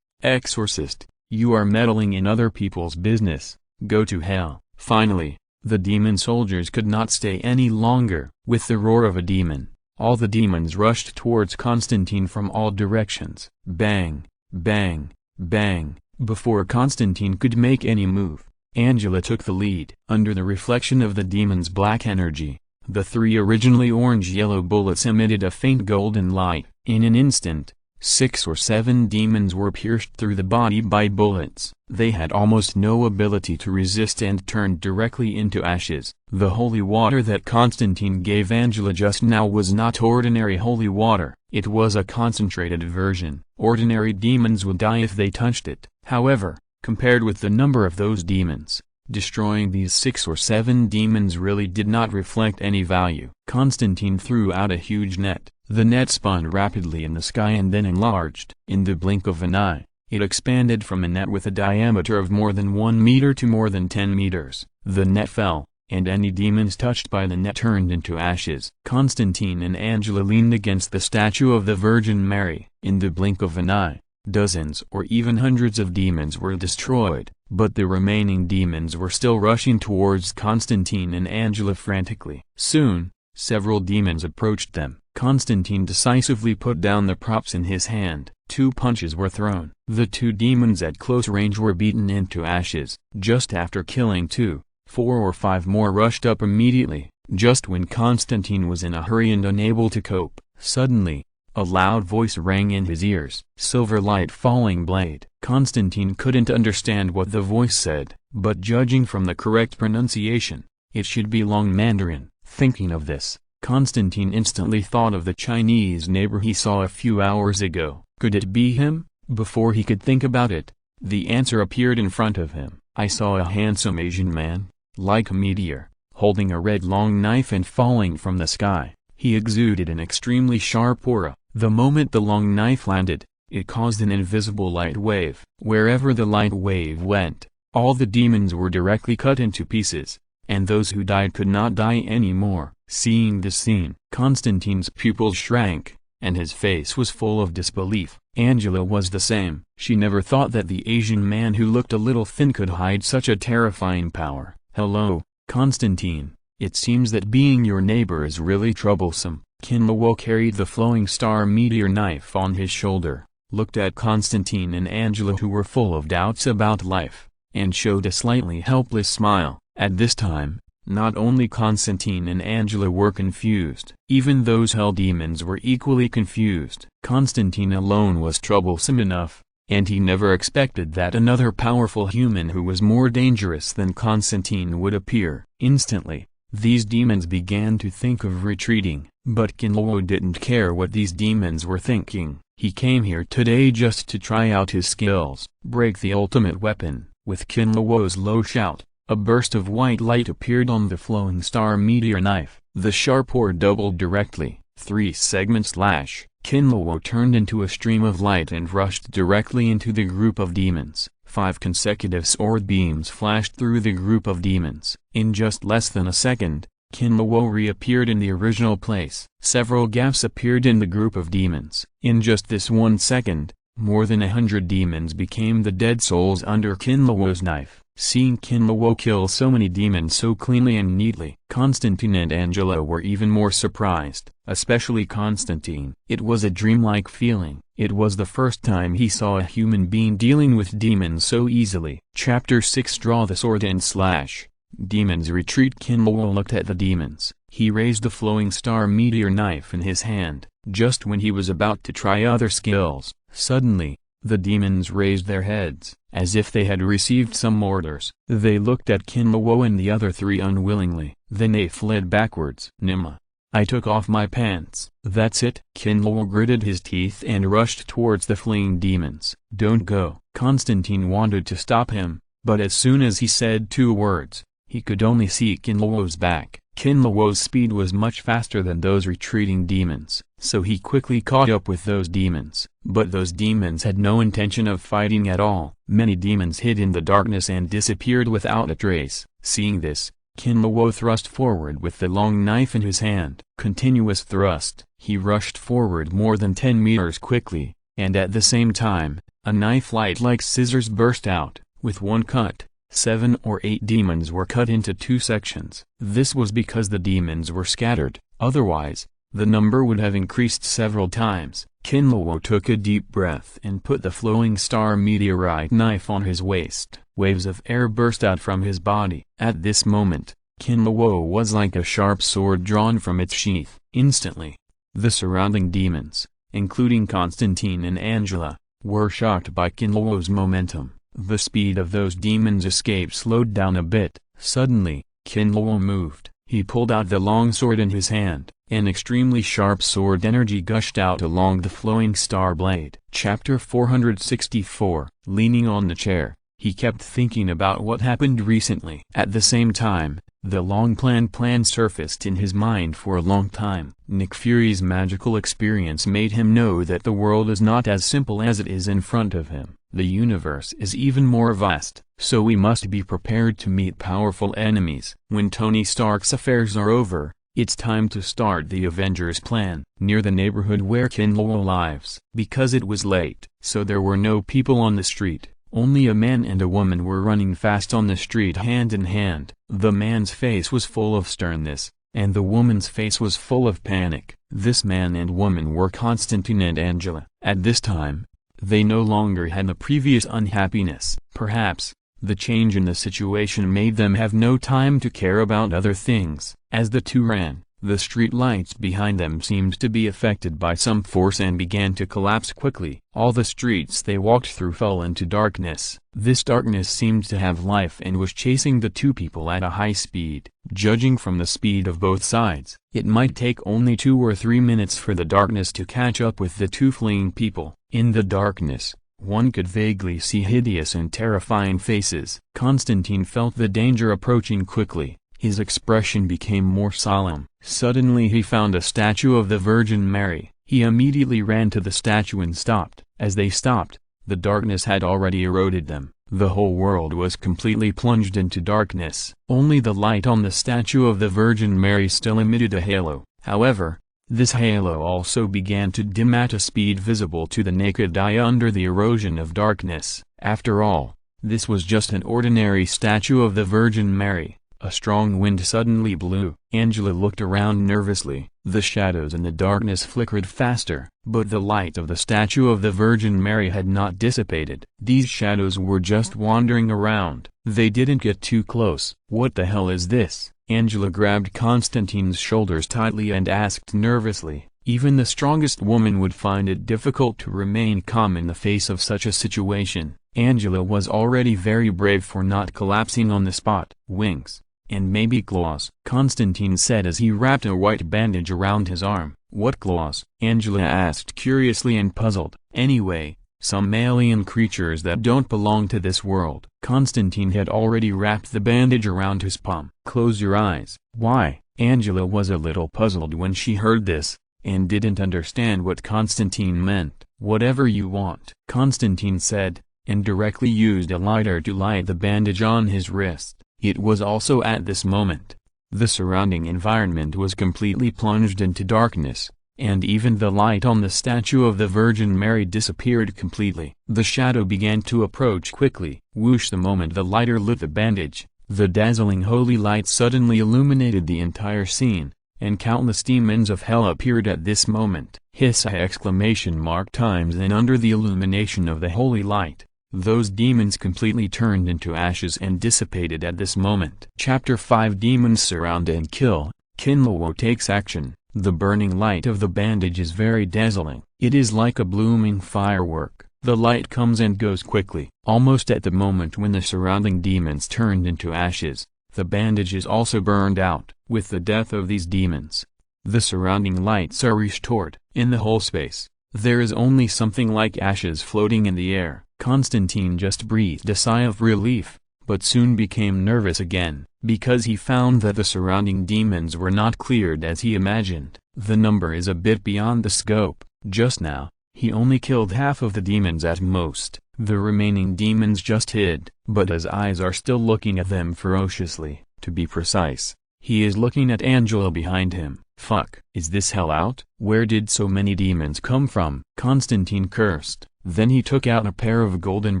exorcist, you are meddling in other people's business, go to hell. Finally, the demon soldiers could not stay any longer. With the roar of a demon, all the demons rushed towards Constantine from all directions. Bang, bang, bang. Before Constantine could make any move, Angela took the lead. Under the reflection of the demon's black energy, the 3 originally orange-yellow bullets emitted a faint golden light. In an instant, 6 or 7 demons were pierced through the body by bullets. They had almost no ability to resist and turned directly into ashes. The holy water that Constantine gave Angela just now was not ordinary holy water. It was a concentrated version. Ordinary demons would die if they touched it. However, compared with the number of those demons, destroying these 6 or 7 demons really did not reflect any value. Constantine threw out a huge net. The net spun rapidly in the sky and then enlarged. In the blink of an eye, it expanded from a net with a diameter of more than 1 meter to more than 10 meters. The net fell, and any demons touched by the net turned into ashes. Constantine and Angela leaned against the statue of the Virgin Mary. In the blink of an eye, dozens or even hundreds of demons were destroyed, but the remaining demons were still rushing towards Constantine and Angela frantically. Soon, several demons approached them. Constantine decisively put down the props in his hand. 2 punches were thrown. The 2 demons at close range were beaten into ashes. Just after killing 2, 4 or 5 more rushed up immediately. Just when Constantine was in a hurry and unable to cope, suddenly, a loud voice rang in his ears. Silver light falling blade. Constantine couldn't understand what the voice said, but judging from the correct pronunciation, it should be Long Mandarin. Thinking of this, Constantine instantly thought of the Chinese neighbor he saw a few hours ago. Could it be him? Before he could think about it, the answer appeared in front of him. I saw a handsome Asian man, like a meteor, holding a red long knife and falling from the sky. He exuded an extremely sharp aura. The moment the long knife landed, it caused an invisible light wave. Wherever the light wave went, all the demons were directly cut into pieces, and those who died could not die anymore. Seeing this scene, Constantine's pupils shrank, and his face was full of disbelief. Angela was the same. She never thought that the Asian man who looked a little thin could hide such a terrifying power. Hello, Constantine. It seems that being your neighbor is really troublesome. Kinlawo carried the flowing star meteor knife on his shoulder, looked at Constantine and Angela who were full of doubts about life, and showed a slightly helpless smile. At this time, not only Constantine and Angela were confused, even those hell demons were equally confused. Constantine alone was troublesome enough, and he never expected that another powerful human who was more dangerous than Constantine would appear. Instantly, these demons began to think of retreating, but Kinlawo didn't care what these demons were thinking. He came here today just to try out his skills, break the ultimate weapon. With Kinlawo's low shout, a burst of white light appeared on the flowing star meteor knife. The sharp ore doubled directly. 3-segment slash. Kinlawo turned into a stream of light and rushed directly into the group of demons. 5 consecutive sword beams flashed through the group of demons. In just less than a second, Kinlawo reappeared in the original place. Several gaps appeared in the group of demons. In just this 1 second, more than 100 demons became the dead souls under Kinlawo's knife. Seeing Kinlawo kill so many demons so cleanly and neatly, Constantine and Angela were even more surprised, especially Constantine. It was a dreamlike feeling. It was the first time he saw a human being dealing with demons so easily. Chapter 6 Draw the sword and slash. Demons retreat. Kinlawo looked at the demons. He raised the flowing star meteor knife in his hand. Just when he was about to try other skills, suddenly, the demons raised their heads, as if they had received some orders. They looked at Kinlawo and the other 3 unwillingly. Then they fled backwards. Nima. I took off my pants. That's it. Kinlawo gritted his teeth and rushed towards the fleeing demons. Don't go. Constantine wanted to stop him, but as soon as he said 2 words, he could only see Kinlawo's back. Kinlawo's speed was much faster than those retreating demons, so he quickly caught up with those demons. But those demons had no intention of fighting at all. Many demons hid in the darkness and disappeared without a trace. Seeing this, Kinlawo thrust forward with the long knife in his hand. Continuous thrust. He rushed forward more than 10 meters quickly, and at the same time, a knife light like scissors burst out. With one cut, 7 or 8 demons were cut into 2 sections. This was because the demons were scattered, otherwise, the number would have increased several times. Kinlawo took a deep breath and put the flowing star meteorite knife on his waist. Waves of air burst out from his body. At this moment, Kinlawo was like a sharp sword drawn from its sheath. Instantly, the surrounding demons, including Constantine and Angela, were shocked by Kinlowo's momentum. The speed of those demons' escape slowed down a bit. Suddenly, Kinlowo moved. He pulled out the long sword in his hand. An extremely sharp sword energy gushed out along the flowing star blade. Chapter 464. Leaning on the chair, he kept thinking about what happened recently. At the same time, the long-planned plan surfaced in his mind for a long time. Nick Fury's magical experience made him know that the world is not as simple as it is in front of him. The universe is even more vast, so we must be prepared to meet powerful enemies. When Tony Stark's affairs are over, it's time to start the Avengers plan. Near the neighborhood where Kinlowo lives. Because it was late, so there were no people on the street. Only a man and a woman were running fast on the street hand in hand. The man's face was full of sternness, and the woman's face was full of panic. This man and woman were Constantine and Angela. At this time, they no longer had the previous unhappiness. Perhaps, the change in the situation made them have no time to care about other things. As the two ran, the street lights behind them seemed to be affected by some force and began to collapse quickly. All the streets they walked through fell into darkness. This darkness seemed to have life and was chasing the two people at a high speed. Judging from the speed of both sides, it might take only 2 or 3 minutes for the darkness to catch up with the two fleeing people. In the darkness, one could vaguely see hideous and terrifying faces. Constantine felt the danger approaching quickly. His expression became more solemn. Suddenly he found a statue of the Virgin Mary. He immediately ran to the statue and stopped. As they stopped, the darkness had already eroded them. The whole world was completely plunged into darkness. Only the light on the statue of the Virgin Mary still emitted a halo. However, this halo also began to dim at a speed visible to the naked eye under the erosion of darkness. After all, this was just an ordinary statue of the Virgin Mary. A strong wind suddenly blew. Angela looked around nervously. The shadows in the darkness flickered faster, but the light of the statue of the Virgin Mary had not dissipated. These shadows were just wandering around. They didn't get too close. What the hell is this? Angela grabbed Constantine's shoulders tightly and asked nervously. Even the strongest woman would find it difficult to remain calm in the face of such a situation. Angela was already very brave for not collapsing on the spot. Wings. And maybe claws, Constantine said as he wrapped a white bandage around his arm. What claws? Angela asked curiously and puzzled. Anyway, some alien creatures that don't belong to this world. Constantine had already wrapped the bandage around his palm. Close your eyes. Why? Angela was a little puzzled when she heard this, and didn't understand what Constantine meant. Whatever you want, Constantine said, and directly used a lighter to light the bandage on his wrist. It was also at this moment. The surrounding environment was completely plunged into darkness, and even the light on the statue of the Virgin Mary disappeared completely. The shadow began to approach quickly. Whoosh! The moment the lighter lit the bandage, the dazzling holy light suddenly illuminated the entire scene, and countless demons of hell appeared at this moment. Hiss! Exclamation mark times. And under the illumination of the holy light, those demons completely turned into ashes and dissipated at this moment. Chapter 5. Demons surround and kill. Kinlowo takes action. The burning light of the bandage is very dazzling. It is like a blooming firework. The light comes and goes quickly. Almost at the moment when the surrounding demons turned into ashes, the bandage is also burned out. With the death of these demons, the surrounding lights are restored. In the whole space, there is only something like ashes floating in the air. Constantine just breathed a sigh of relief, but soon became nervous again, because he found that the surrounding demons were not cleared as he imagined. The number is a bit beyond the scope. Just now, he only killed half of the demons at most. The remaining demons just hid, but his eyes are still looking at them ferociously. To be precise, he is looking at Angela behind him. Fuck. Is this hell out? Where did so many demons come from? Constantine cursed. Then he took out a pair of golden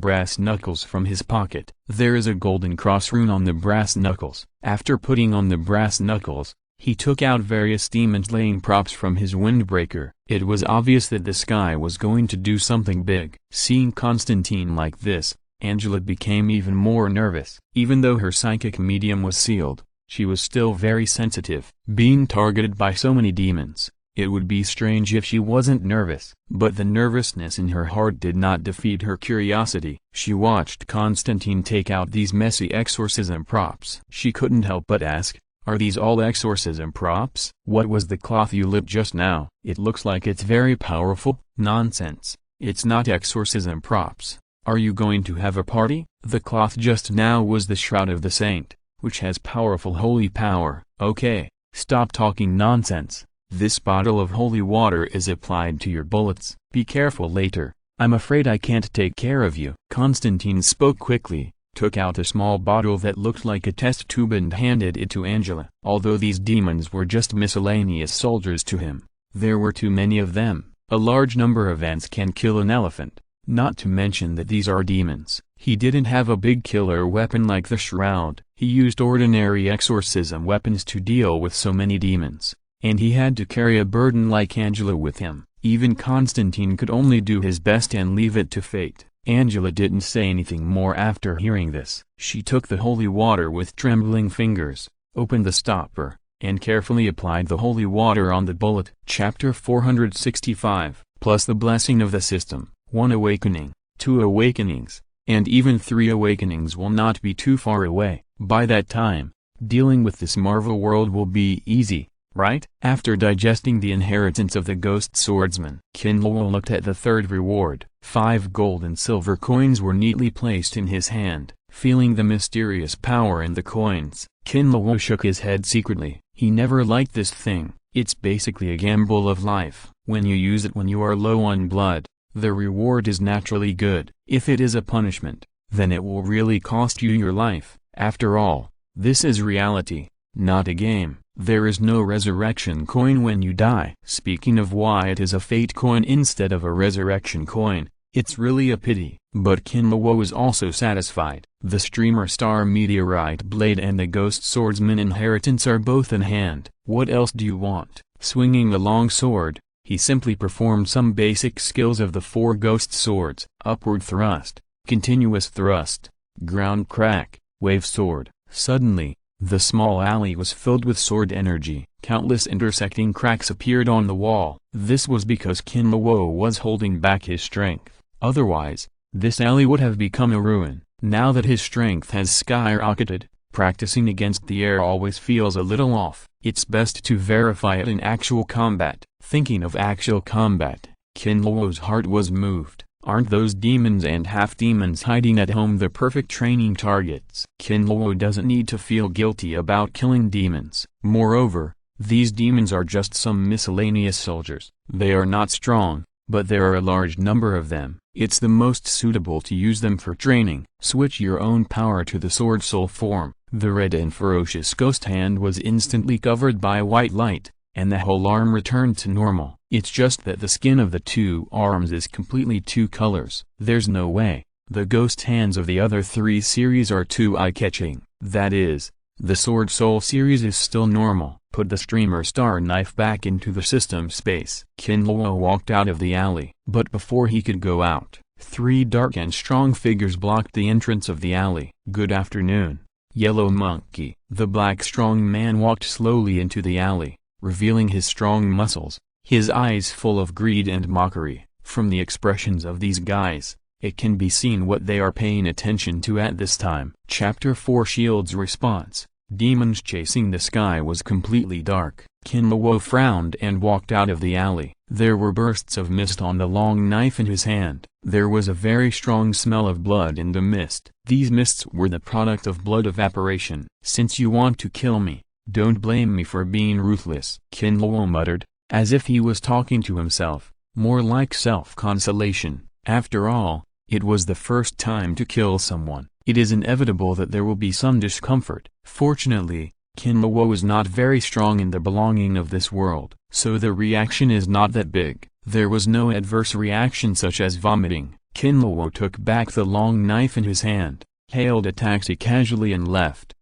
brass knuckles from his pocket. There is a golden cross rune on the brass knuckles. After putting on the brass knuckles, he took out various demon-slaying props from his windbreaker. It was obvious that this guy was going to do something big. Seeing Constantine like this, Angela became even more nervous. Even though her psychic medium was sealed, she was still very sensitive. Being targeted by so many demons, It would be strange if she wasn't nervous. But the nervousness in her heart did not defeat her curiosity. She watched Constantine take out these messy exorcism props. She couldn't help but ask, "Are these all exorcism props? What was the cloth you lit just now? It looks like it's very powerful." "Nonsense. It's not exorcism props. Are you going to have a party?" "The cloth just now was the shroud of the saint, which has powerful holy power." "Okay, stop talking nonsense. This bottle of holy water is applied to your bullets. Be careful later. I'm afraid I can't take care of you." Constantine spoke quickly, took out a small bottle that looked like a test tube and handed it to Angela. Although these demons were just miscellaneous soldiers to him, there were too many of them. A large number of ants can kill an elephant, not to mention that these are demons. He didn't have a big killer weapon like the shroud. He used ordinary exorcism weapons to deal with so many demons, and he had to carry a burden like Angela with him. Even Constantine could only do his best and leave it to fate. Angela didn't say anything more after hearing this. She took the holy water with trembling fingers, opened the stopper, and carefully applied the holy water on the bullet. Chapter 465, plus the blessing of the system, 1 awakening, 2 awakenings, and even 3 awakenings will not be too far away. By that time, dealing with this Marvel world will be easy, right? After digesting the inheritance of the ghost swordsman, Kinlaw looked at the third reward. 5 gold and silver coins were neatly placed in his hand. Feeling the mysterious power in the coins, Kinlaw shook his head secretly. He never liked this thing. It's basically a gamble of life. When you use it when you are low on blood, the reward is naturally good. If it is a punishment, then it will really cost you your life. After all, this is reality, not a game. There is no resurrection coin when you die. Speaking of why it is a fate coin instead of a resurrection coin, it's really a pity. But Kinlaw was also satisfied. The streamer star meteorite blade and the ghost swordsman inheritance are both in hand. What else do you want? Swinging the long sword, he simply performed some basic skills of the 4 ghost swords. Upward thrust, continuous thrust, ground crack, wave sword. Suddenly, the small alley was filled with sword energy. Countless intersecting cracks appeared on the wall. This was because Kinlaw was holding back his strength. Otherwise, this alley would have become a ruin. Now that his strength has skyrocketed, practicing against the air always feels a little off. It's best to verify it in actual combat. Thinking of actual combat, Kinlaw's heart was moved. Aren't those demons and half-demons hiding at home the perfect training targets? Kinlaw doesn't need to feel guilty about killing demons. Moreover, these demons are just some miscellaneous soldiers. They are not strong, but there are a large number of them. It's the most suitable to use them for training. Switch your own power to the sword soul form. The red and ferocious ghost hand was instantly covered by white light, and the whole arm returned to normal. It's just that the skin of the 2 arms is completely 2 colors. There's no way. The ghost hands of the other 3 series are too eye-catching. That is, the Sword Soul series is still normal. Put the streamer star knife back into the system space. Kinlaw walked out of the alley. But before he could go out, 3 dark and strong figures blocked the entrance of the alley. Good afternoon, Yellow Monkey. The black strong man walked slowly into the alley, revealing his strong muscles, his eyes full of greed and mockery. From the expressions of these guys, it can be seen what they are paying attention to at this time. Chapter 4 Shield's response. Demons chasing the sky was completely dark. Kinlaw frowned and walked out of the alley. There were bursts of mist on the long knife in his hand. There was a very strong smell of blood in the mist. These mists were the product of blood evaporation. Since you want to kill me, don't blame me for being ruthless, Kinlaw muttered, as if he was talking to himself, more like self-consolation. After all, it was the first time to kill someone. It is inevitable that there will be some discomfort. Fortunately, Kinlaw was not very strong in the belonging of this world, so the reaction is not that big. There was no adverse reaction such as vomiting. Kinlaw took back the long knife in his hand, hailed a taxi casually and left.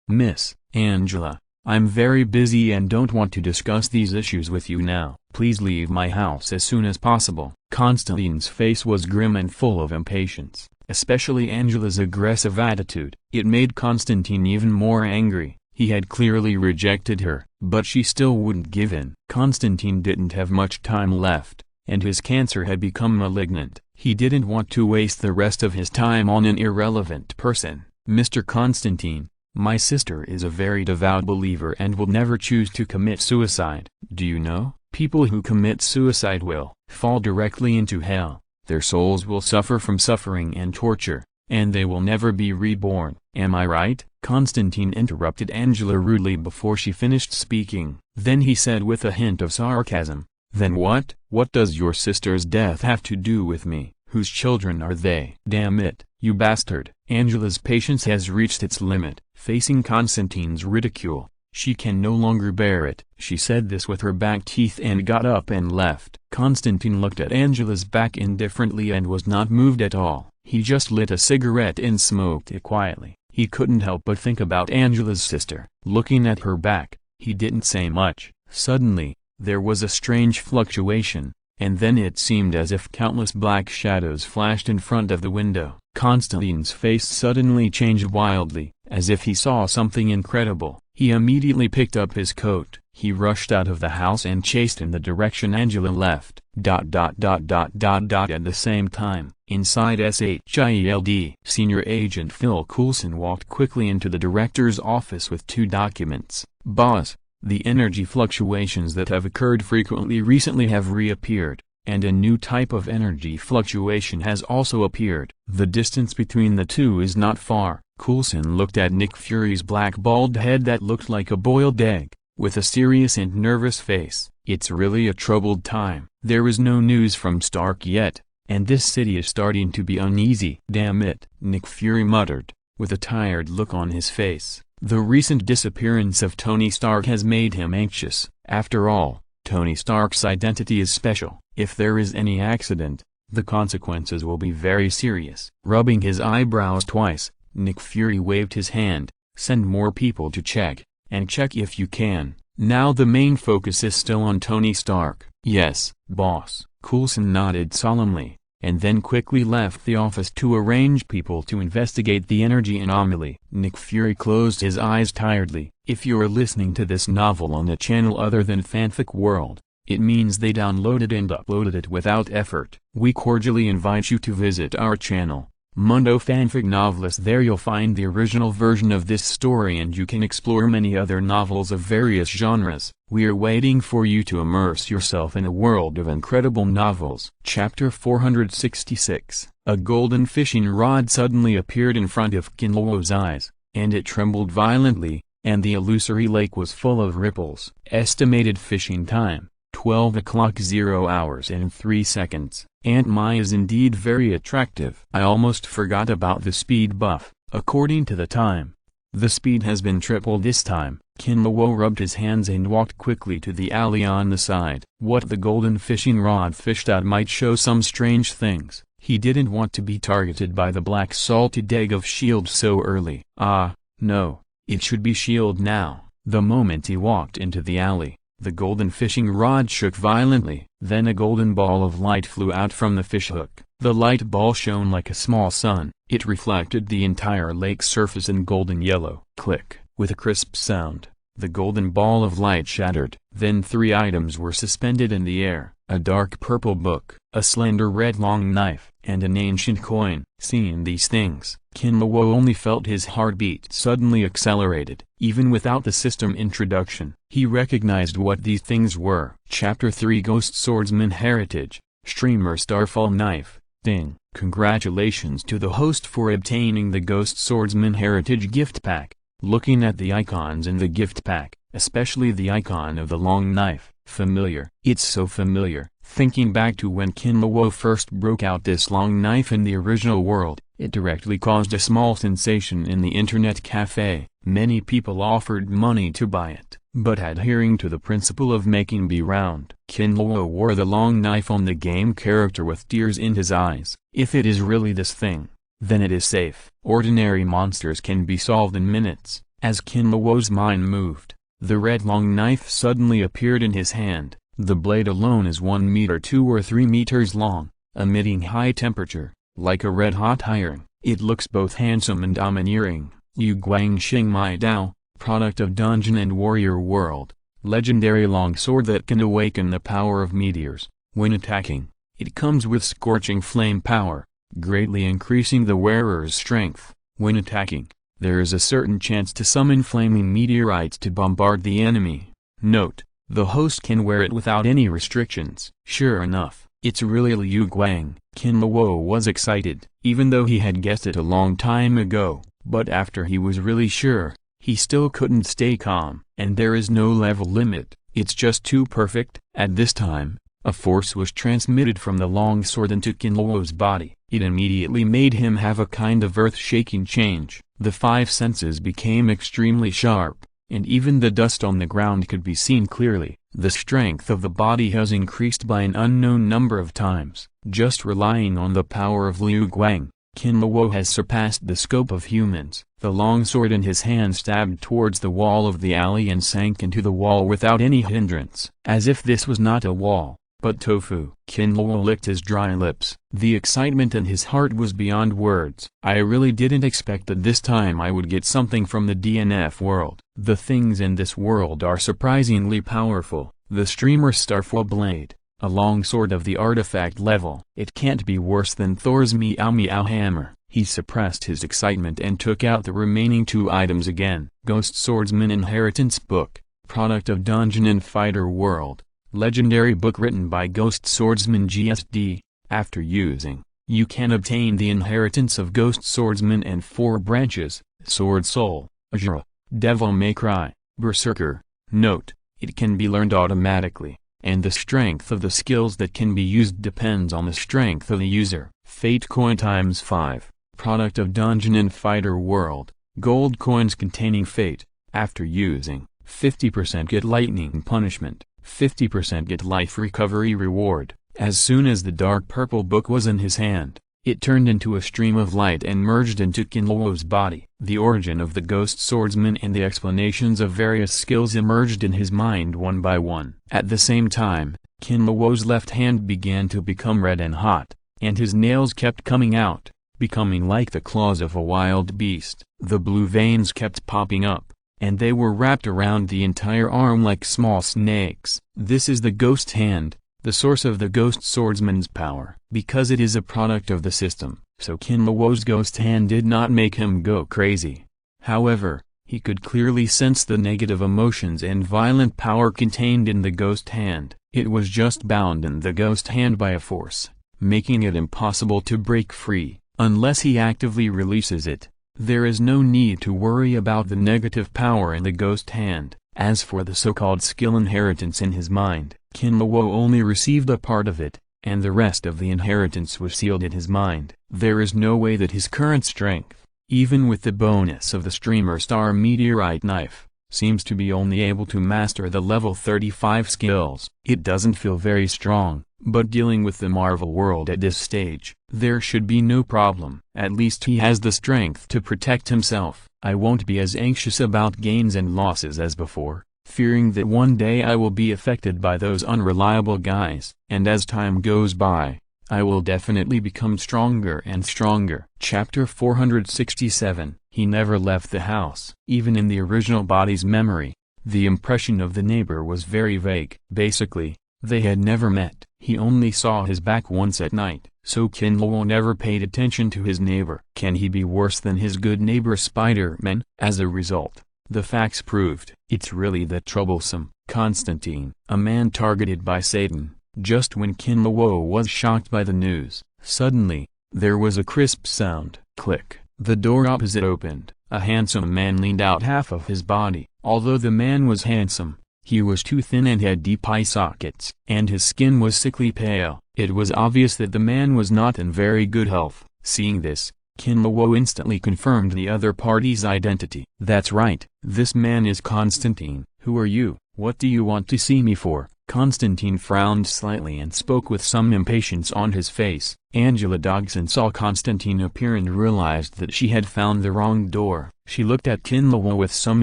Miss Angela, I'm very busy and don't want to discuss these issues with you now. Please leave my house as soon as possible. Constantine's face was grim and full of impatience, especially Angela's aggressive attitude. It made Constantine even more angry. He had clearly rejected her, but she still wouldn't give in. Constantine didn't have much time left, and his cancer had become malignant. He didn't want to waste the rest of his time on an irrelevant person. "Mr. Constantine, my sister is a very devout believer and will never choose to commit suicide. Do you know? People who commit suicide will fall directly into hell. Their souls will suffer from suffering and torture, and they will never be reborn. Am I right?" Constantine interrupted Angela rudely before she finished speaking. Then he said with a hint of sarcasm, "Then what? What does your sister's death have to do with me? Whose children are they?" "Damn it, you bastard." Angela's patience has reached its limit. Facing Constantine's ridicule, she can no longer bear it. She said this with her back teeth and got up and left. Constantine looked at Angela's back indifferently and was not moved at all. He just lit a cigarette and smoked it quietly. He couldn't help but think about Angela's sister. Looking at her back, he didn't say much. Suddenly, there was a strange fluctuation, and then it seemed as if countless black shadows flashed in front of the window. Constantine's face suddenly changed wildly, as if he saw something incredible. He immediately picked up his coat. He rushed out of the house and chased in the direction Angela left. At the same time, inside SHIELD, Senior Agent Phil Coulson walked quickly into the director's office with 2 documents. "Boss, the energy fluctuations that have occurred frequently recently have reappeared, and a new type of energy fluctuation has also appeared. The distance between the two is not far." Coulson looked at Nick Fury's black bald head that looked like a boiled egg, with a serious and nervous face. "It's really a troubled time. There is no news from Stark yet, and this city is starting to be uneasy." "Damn it," Nick Fury muttered, with a tired look on his face. The recent disappearance of Tony Stark has made him anxious. After all, Tony Stark's identity is special. If there is any accident, the consequences will be very serious. Rubbing his eyebrows twice, Nick Fury waved his hand. "Send more people to check, and check if you can. Now the main focus is still on Tony Stark." "Yes, boss." Coulson nodded solemnly, and then quickly left the office to arrange people to investigate the energy anomaly. Nick Fury closed his eyes tiredly. If you're listening to this novel on a channel other than Fanfic World, it means they downloaded and uploaded it without effort. We cordially invite you to visit our channel, Mundo Fanfic Novelist. There you'll find the original version of this story and you can explore many other novels of various genres. We are waiting for you to immerse yourself in a world of incredible novels. Chapter 466. A golden fishing rod suddenly appeared in front of Kinlowo's eyes, and it trembled violently, and the illusory lake was full of ripples. Estimated fishing time, 12 o'clock 0 hours and 3 seconds. Aunt Mai is indeed very attractive. I almost forgot about the speed buff. According to the time, the speed has been tripled this time. Kinlowo rubbed his hands and walked quickly to the alley on the side. What the golden fishing rod fished out might show some strange things. He didn't want to be targeted by the black salted egg of S.H.I.E.L.D. so early. Ah, no, it should be S.H.I.E.L.D. now. The moment he walked into the alley, the golden fishing rod shook violently. Then a golden ball of light flew out from the fishhook. The light ball shone like a small sun. It reflected the entire lake surface in golden yellow. Click. With a crisp sound, the golden ball of light shattered. Then 3 items were suspended in the air. A dark purple book, a slender red long knife, and an ancient coin. Seeing these things, Kinlowo only felt his heartbeat suddenly accelerated. Even without the system introduction, he recognized what these things were. Chapter 3 Ghost Swordsman Heritage, Streamer Starfall Knife, Ding. Congratulations to the host for obtaining the Ghost Swordsman Heritage gift pack. Looking at the icons in the gift pack, especially the icon of the long knife, familiar. It's so familiar. Thinking back to when Kinlowo first broke out this long knife in the original world, it directly caused a small sensation in the internet cafe. Many people offered money to buy it, but adhering to the principle of making be round, Kinlowo wore the long knife on the game character with tears in his eyes. If it is really this thing, then it is safe. Ordinary monsters can be solved in minutes. As Kinlowo's mind moved, the red long knife suddenly appeared in his hand. The blade alone is 1 meter 2 or 3 meters long, emitting high temperature, like a red-hot iron. It looks both handsome and domineering. Yu Guangxing Mai Dao, product of Dungeon and Warrior World. legendary longsword that can awaken the power of meteors. When attacking, it comes with scorching flame power, greatly increasing the wearer's strength. When attacking, there is a certain chance to summon flaming meteorites to bombard the enemy. Note: the host can wear it without any restrictions. Sure enough, it's really Liu Guang. Qin Luo was excited, even though he had guessed it a long time ago, but after he was really sure, he still couldn't stay calm. And there is no level limit, it's just too perfect. At this time, a force was transmitted from the longsword into Qin Luo's body. It immediately made him have a kind of earth-shaking change. The five senses became extremely sharp, and even the dust on the ground could be seen clearly. The strength of the body has increased by an unknown number of times. Just relying on the power of Liu Guang, Qin Luo has surpassed the scope of humans. The longsword in his hand stabbed towards the wall of the alley and sank into the wall without any hindrance. As if this was not a wall, but tofu. Qin Luo licked his dry lips. The excitement in his heart was beyond words. I really didn't expect that this time I would get something from the DNF world. The things in this world are surprisingly powerful. The streamer Starfall Blade, a longsword of the artifact level. It can't be worse than Thor's Meow Meow Hammer. He suppressed his excitement and took out the remaining two items again. Ghost Swordsman Inheritance Book, product of Dungeon and Fighter World. Legendary book written by Ghost Swordsman GSD. After using, you can obtain the inheritance of Ghost Swordsman and 4 branches: Sword Soul, Azura, Devil May Cry, Berserker. Note: it can be learned automatically, and the strength of the skills that can be used depends on the strength of the user. Fate Coin times 5, product of Dungeon and Fighter World. Gold coins containing Fate. After using, 50% get lightning punishment, 50% get life recovery reward. As soon as the dark purple book was in his hand, it turned into a stream of light and merged into Qin Luo's body. The origin of the Ghost Swordsman and the explanations of various skills emerged in his mind one by one. At the same time, Qin Luo's left hand began to become red and hot, and his nails kept coming out, becoming like the claws of a wild beast. The blue veins kept popping up, and they were wrapped around the entire arm like small snakes. This is the Ghost Hand, the source of the Ghost Swordsman's power. Because it is a product of the system, so Qin Luo's Ghost Hand did not make him go crazy. However, he could clearly sense the negative emotions and violent power contained in the Ghost Hand. It was just bound in the Ghost Hand by a force, making it impossible to break free, unless he actively releases it. There is no need to worry about the negative power in the Ghost Hand. As for the so-called skill inheritance in his mind, Qin Luo only received a part of it, and the rest of the inheritance was sealed in his mind. There is no way that his current strength, even with the bonus of the Streamer Star Meteorite Knife, seems to be only able to master the level 35 skills. It doesn't feel very strong, but dealing with the Marvel world at this stage, there should be no problem. At least he has the strength to protect himself. I won't be as anxious about gains and losses as before, fearing that one day I will be affected by those unreliable guys. And as time goes by, I will definitely become stronger and stronger. Chapter 467. He never left the house. Even in the original body's memory, the impression of the neighbor was very vague. Basically, they had never met. He only saw his back once at night, so Qin Luo never paid attention to his neighbor. Can he be worse than his good neighbor Spider-Man? As a result, the facts proved, it's really that troublesome Constantine, a man targeted by Satan. Just when Qin Luo was shocked by the news, suddenly, there was a crisp sound. Click. The door opposite opened. A handsome man leaned out half of his body. Although the man was handsome, he was too thin and had deep eye sockets, and his skin was sickly pale. It was obvious that the man was not in very good health. Seeing this, Qin Luo instantly confirmed the other party's identity. That's right, this man is Constantine. Who are you? What do you want to see me for? Constantine frowned slightly and spoke with some impatience on his face. Angela Dodgson saw Constantine appear and realized that she had found the wrong door. She looked at Qin Luo with some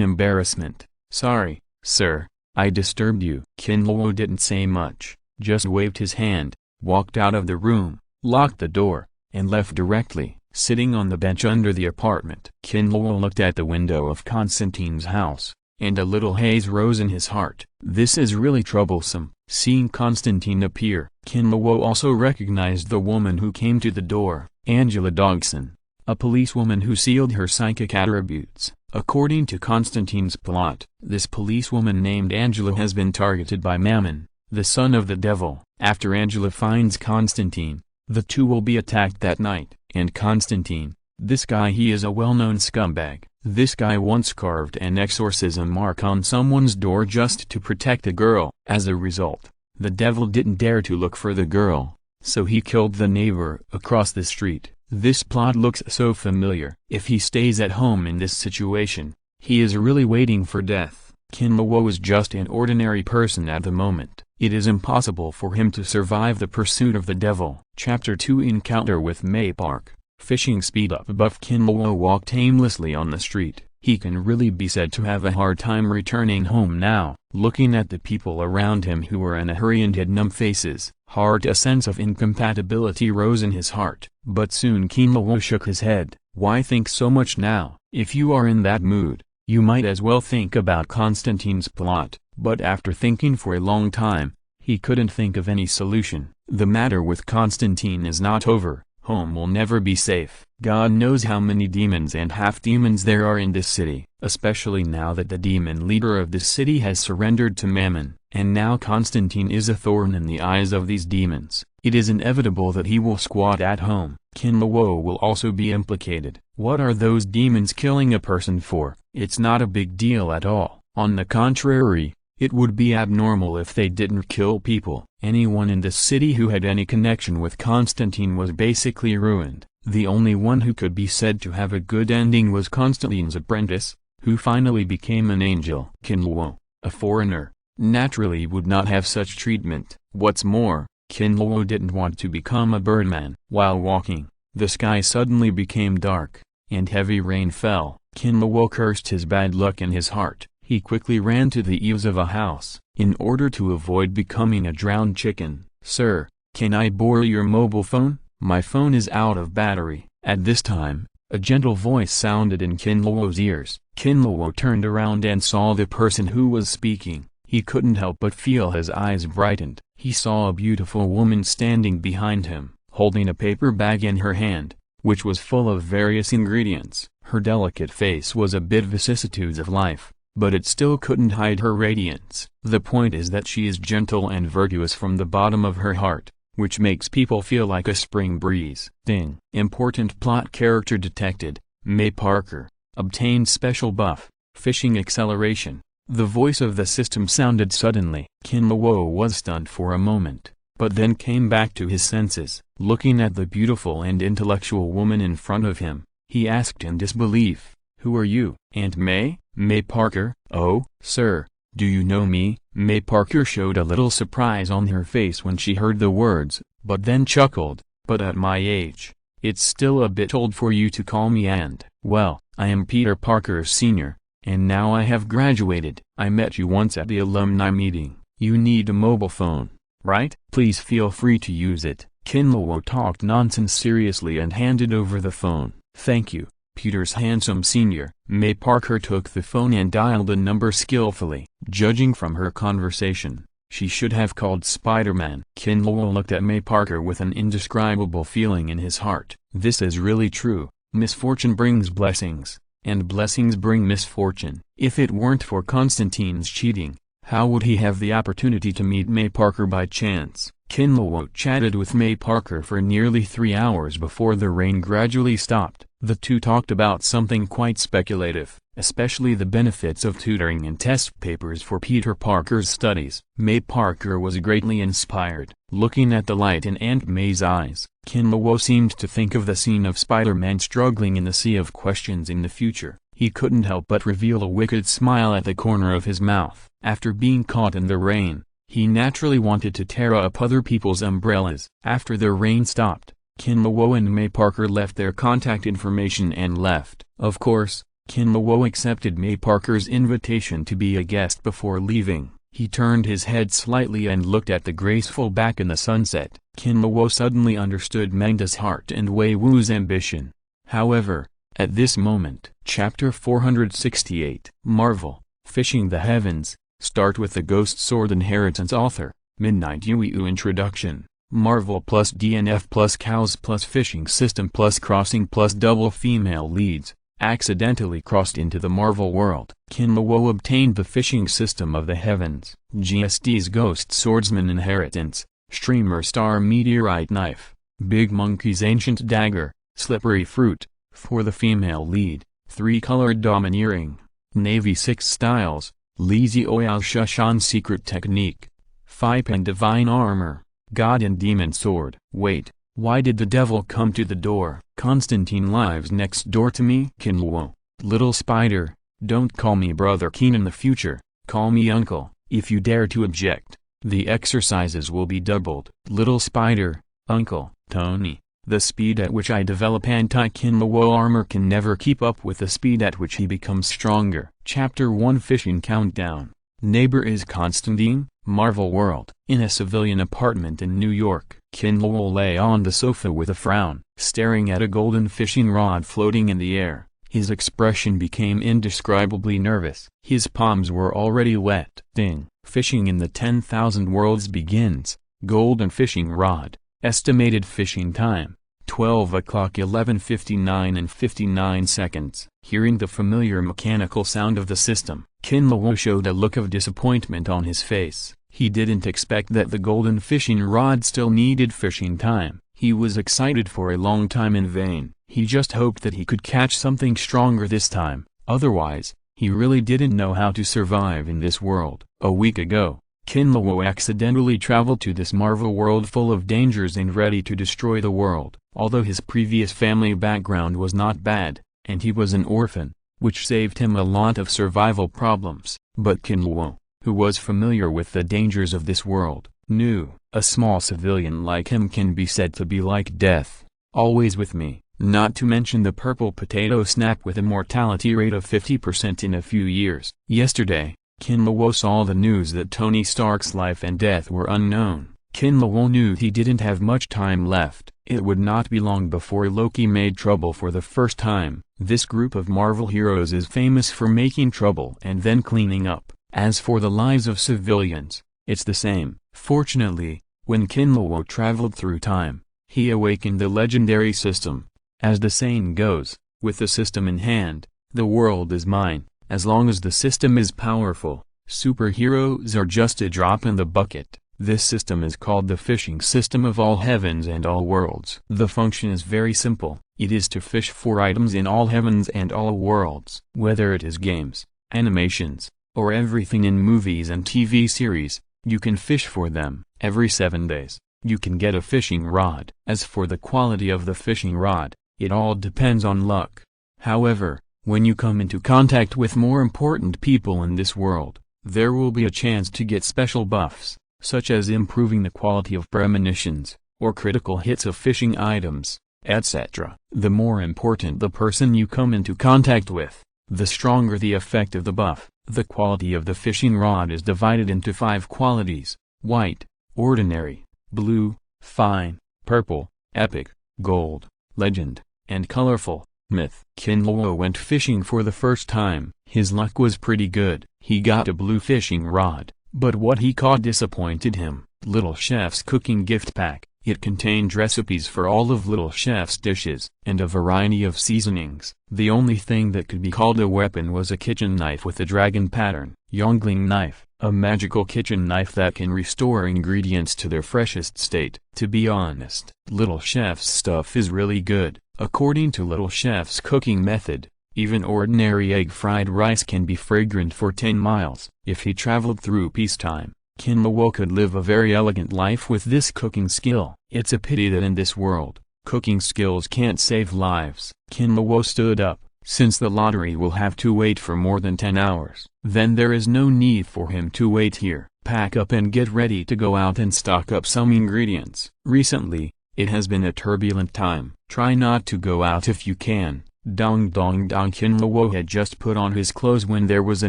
embarrassment. Sorry, sir, I disturbed you. Qin Luo didn't say much, just waved his hand, walked out of the room, locked the door, and left directly. Sitting on the bench under the apartment, Qin Luo looked at the window of Constantine's house, and a little haze rose in his heart. This is really troublesome. Seeing Constantine appear, Kinlawo also recognized the woman who came to the door, Angela Dodgson, a policewoman who sealed her psychic attributes. According to Constantine's plot, this policewoman named Angela has been targeted by Mammon, the son of the devil. After Angela finds Constantine, the two will be attacked that night. And Constantine, this guy, he is a well-known scumbag. This guy once carved an exorcism mark on someone's door just to protect a girl. As a result, the devil didn't dare to look for the girl, so he killed the neighbor across the street. This plot looks so familiar. If he stays at home in this situation, he is really waiting for death. Kinlawo is just an ordinary person at the moment. It is impossible for him to survive the pursuit of the devil. Chapter 2 Encounter with May Park. Fishing speed up. Buff Kinlawo walked aimlessly on the street. He can really be said to have a hard time returning home now. Looking at the people around him who were in a hurry and had numb faces, a sense of incompatibility rose in his heart. But soon Kinlawo shook his head. Why think so much now? If you are in that mood, you might as well think about Constantine's plot. But after thinking for a long time, he couldn't think of any solution. The matter with Constantine is not over. Home will never be safe. God knows how many demons and half-demons there are in this city, especially now that the demon leader of this city has surrendered to Mammon. And now Constantine is a thorn in the eyes of these demons. It is inevitable that he will squat at home. Kinlawo will also be implicated. What are those demons killing a person for? It's not a big deal at all. On the contrary, it would be abnormal if they didn't kill people. Anyone in this city who had any connection with Constantine was basically ruined. The only one who could be said to have a good ending was Constantine's apprentice, who finally became an angel. Kinlawo, a foreigner, naturally would not have such treatment. What's more, Kinlawo didn't want to become a birdman. While walking, the sky suddenly became dark, and heavy rain fell. Kinlawo cursed his bad luck in his heart. He quickly ran to the eaves of a house, in order to avoid becoming a drowned chicken. "Sir, can I borrow your mobile phone? My phone is out of battery." At this time, a gentle voice sounded in Kinlawo's ears. Kinlawo turned around and saw the person who was speaking. He couldn't help but feel his eyes brightened. He saw a beautiful woman standing behind him, holding a paper bag in her hand, which was full of various ingredients. Her delicate face was a bit vicissitudes of life, but it still couldn't hide her radiance. The point is that she is gentle and virtuous from the bottom of her heart, which makes people feel like a spring breeze. Ding. Important plot character detected. May Parker obtained special buff, fishing acceleration. The voice of the system sounded suddenly. Kinlawo was stunned for a moment, but then came back to his senses. Looking at the beautiful and intellectual woman in front of him, he asked in disbelief, "Who are you?" "Aunt May? May Parker?" "Oh, sir, do you know me?" May Parker showed a little surprise on her face when she heard the words, but then chuckled. "But at my age, it's still a bit old for you to call me Aunt." "Well, I am Peter Parker Sr., and now I have graduated. I met you once at the alumni meeting. You need a mobile phone, right? Please feel free to use it." Kinlawo talked nonsense seriously and handed over the phone. "Thank you, Peter's handsome senior." May Parker took the phone and dialed a number skillfully. Judging from her conversation, she should have called Spider-Man. Kinlawo looked at May Parker with an indescribable feeling in his heart. This is really true. Misfortune brings blessings, and blessings bring misfortune. If it weren't for Constantine's cheating, how would he have the opportunity to meet May Parker by chance? Kinlawo chatted with May Parker for nearly 3 hours before the rain gradually stopped. The two talked about something quite speculative, especially the benefits of tutoring and test papers for Peter Parker's studies. May Parker was greatly inspired. Looking at the light in Aunt May's eyes, Kinlawo seemed to think of the scene of Spider-Man struggling in the sea of questions in the future. He couldn't help but reveal a wicked smile at the corner of his mouth. After being caught in the rain, he naturally wanted to tear up other people's umbrellas. After the rain stopped, Kinlawo and May Parker left their contact information and left. Of course, Kinlawo accepted May Parker's invitation to be a guest before leaving. He turned his head slightly and looked at the graceful back in the sunset. Kinlawo suddenly understood Manda's heart and Wei Wu's ambition. However, at this moment, Chapter 468, Marvel, Fishing the Heavens. Start with the Ghost Sword Inheritance author. Midnight UEU Introduction. Marvel plus DNF plus cows plus fishing system plus crossing plus double female leads. Accidentally crossed into the Marvel world. Kinluo obtained the fishing system of the heavens. GSD's Ghost Swordsman Inheritance. Streamer Star Meteorite Knife. Big Monkey's Ancient Dagger. Slippery Fruit. For the female lead. 3-colored Domineering. Navy 6 Styles. Lizzie Oyal Shushan Secret Technique. Fipan Divine Armor. God and Demon Sword. Wait, why did the devil come to the door? Constantine lives next door to me? Kinluo. Little spider, don't call me Brother Keen in the future, call me Uncle, if you dare to object. The exercises will be doubled. Little spider, Uncle, Tony. The speed at which I develop anti-Kinluo armor can never keep up with the speed at which he becomes stronger. Chapter 1 Fishing Countdown. Neighbor is Constantine, Marvel World. In a civilian apartment in New York, Kinluo lay on the sofa with a frown, staring at a golden fishing rod floating in the air. His expression became indescribably nervous. His palms were already wet. Ding. Fishing in the 10,000 worlds begins. Golden fishing rod. Estimated fishing time. 12 o'clock 11:59 and 59 seconds. Hearing the familiar mechanical sound of the system, Kinluo showed a look of disappointment on his face. He didn't expect that the golden fishing rod still needed fishing time. He was excited for a long time in vain. He just hoped that he could catch something stronger this time. Otherwise, he really didn't know how to survive in this world. A week ago, Kinluo accidentally traveled to this Marvel world full of dangers and ready to destroy the world. Although his previous family background was not bad, and he was an orphan, which saved him a lot of survival problems. But Kinluo, who was familiar with the dangers of this world, knew, a small civilian like him can be said to be like death. Always with me, not to mention the purple potato snap with a mortality rate of 50% in a few years. Yesterday, Kinluo saw the news that Tony Stark's life and death were unknown. Kinluo knew he didn't have much time left. It would not be long before Loki made trouble for the first time. This group of Marvel heroes is famous for making trouble and then cleaning up. As for the lives of civilians, it's the same. Fortunately, when Kinluo traveled through time, he awakened the legendary system. As the saying goes, with the system in hand, the world is mine. As long as the system is powerful, superheroes are just a drop in the bucket. This system is called the fishing system of all heavens and all worlds. The function is very simple. It is to fish for items in all heavens and all worlds. Whether it is games, animations, or everything in movies and TV series, you can fish for them. Every 7 days, you can get a fishing rod. As for the quality of the fishing rod, it all depends on luck. However, when you come into contact with more important people in this world, there will be a chance to get special buffs, such as improving the quality of premonitions, or critical hits of fishing items, etc. The more important the person you come into contact with, the stronger the effect of the buff. The quality of the fishing rod is divided into 5 qualities: white, ordinary, blue, fine, purple, epic, gold, legend, and colorful, myth. Kinluo went fishing for the first time. His luck was pretty good. He got a blue fishing rod. But what he caught disappointed him. Little Chef's cooking gift pack. It contained recipes for all of Little Chef's dishes, and a variety of seasonings. The only thing that could be called a weapon was a kitchen knife with a dragon pattern. Yongling knife, a magical kitchen knife that can restore ingredients to their freshest state. To be honest, Little Chef's stuff is really good. According to Little Chef's cooking method, even ordinary egg fried rice can be fragrant for 10 miles. If he traveled through peacetime, Kinluo could live a very elegant life with this cooking skill. It's a pity that in this world, cooking skills can't save lives. Kinluo stood up. Since the lottery will have to wait for more than 10 hours, then there is no need for him to wait here. Pack up and get ready to go out and stock up some ingredients. Recently, it has been a turbulent time. Try not to go out if you can. Dong dong dong. Kinluo had just put on his clothes when there was a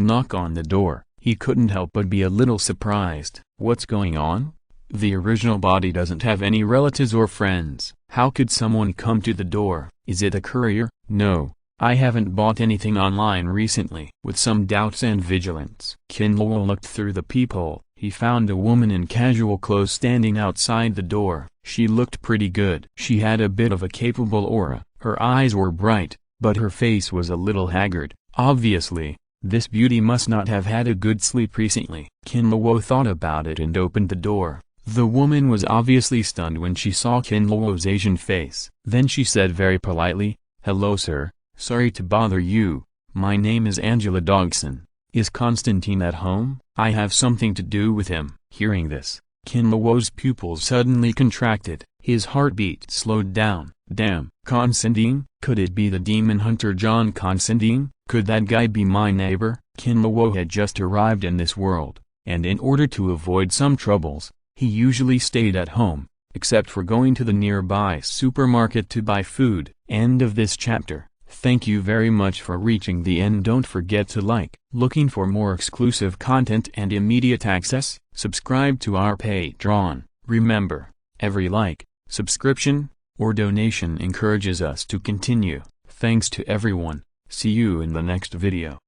knock on the door. He couldn't help but be a little surprised. What's going on? The original body doesn't have any relatives or friends. How could someone come to the door? Is it a courier? No, I haven't bought anything online recently. With some doubts and vigilance, Kinlawo looked through the peephole. He found a woman in casual clothes standing outside the door. She looked pretty good. She had a bit of a capable aura. Her eyes were bright, but her face was a little haggard. Obviously, this beauty must not have had a good sleep recently. Kinlawo thought about it and opened the door. The woman was obviously stunned when she saw Kinlawo's Asian face. Then she said very politely, "Hello sir, sorry to bother you, my name is Angela Dogson. Is Constantine at home? I have something to do with him." Hearing this, Kinlawo's pupils suddenly contracted. His heartbeat slowed down. Damn, Constantine? Could it be the demon hunter John Constantine? Could that guy be my neighbor? Kinlawo had just arrived in this world, and in order to avoid some troubles, he usually stayed at home, except for going to the nearby supermarket to buy food. End of this chapter. Thank you very much for reaching the end. Don't forget to like. Looking for more exclusive content and immediate access? Subscribe to our Patreon. Remember, every like, subscription, or donation encourages us to continue. Thanks to everyone. See you in the next video.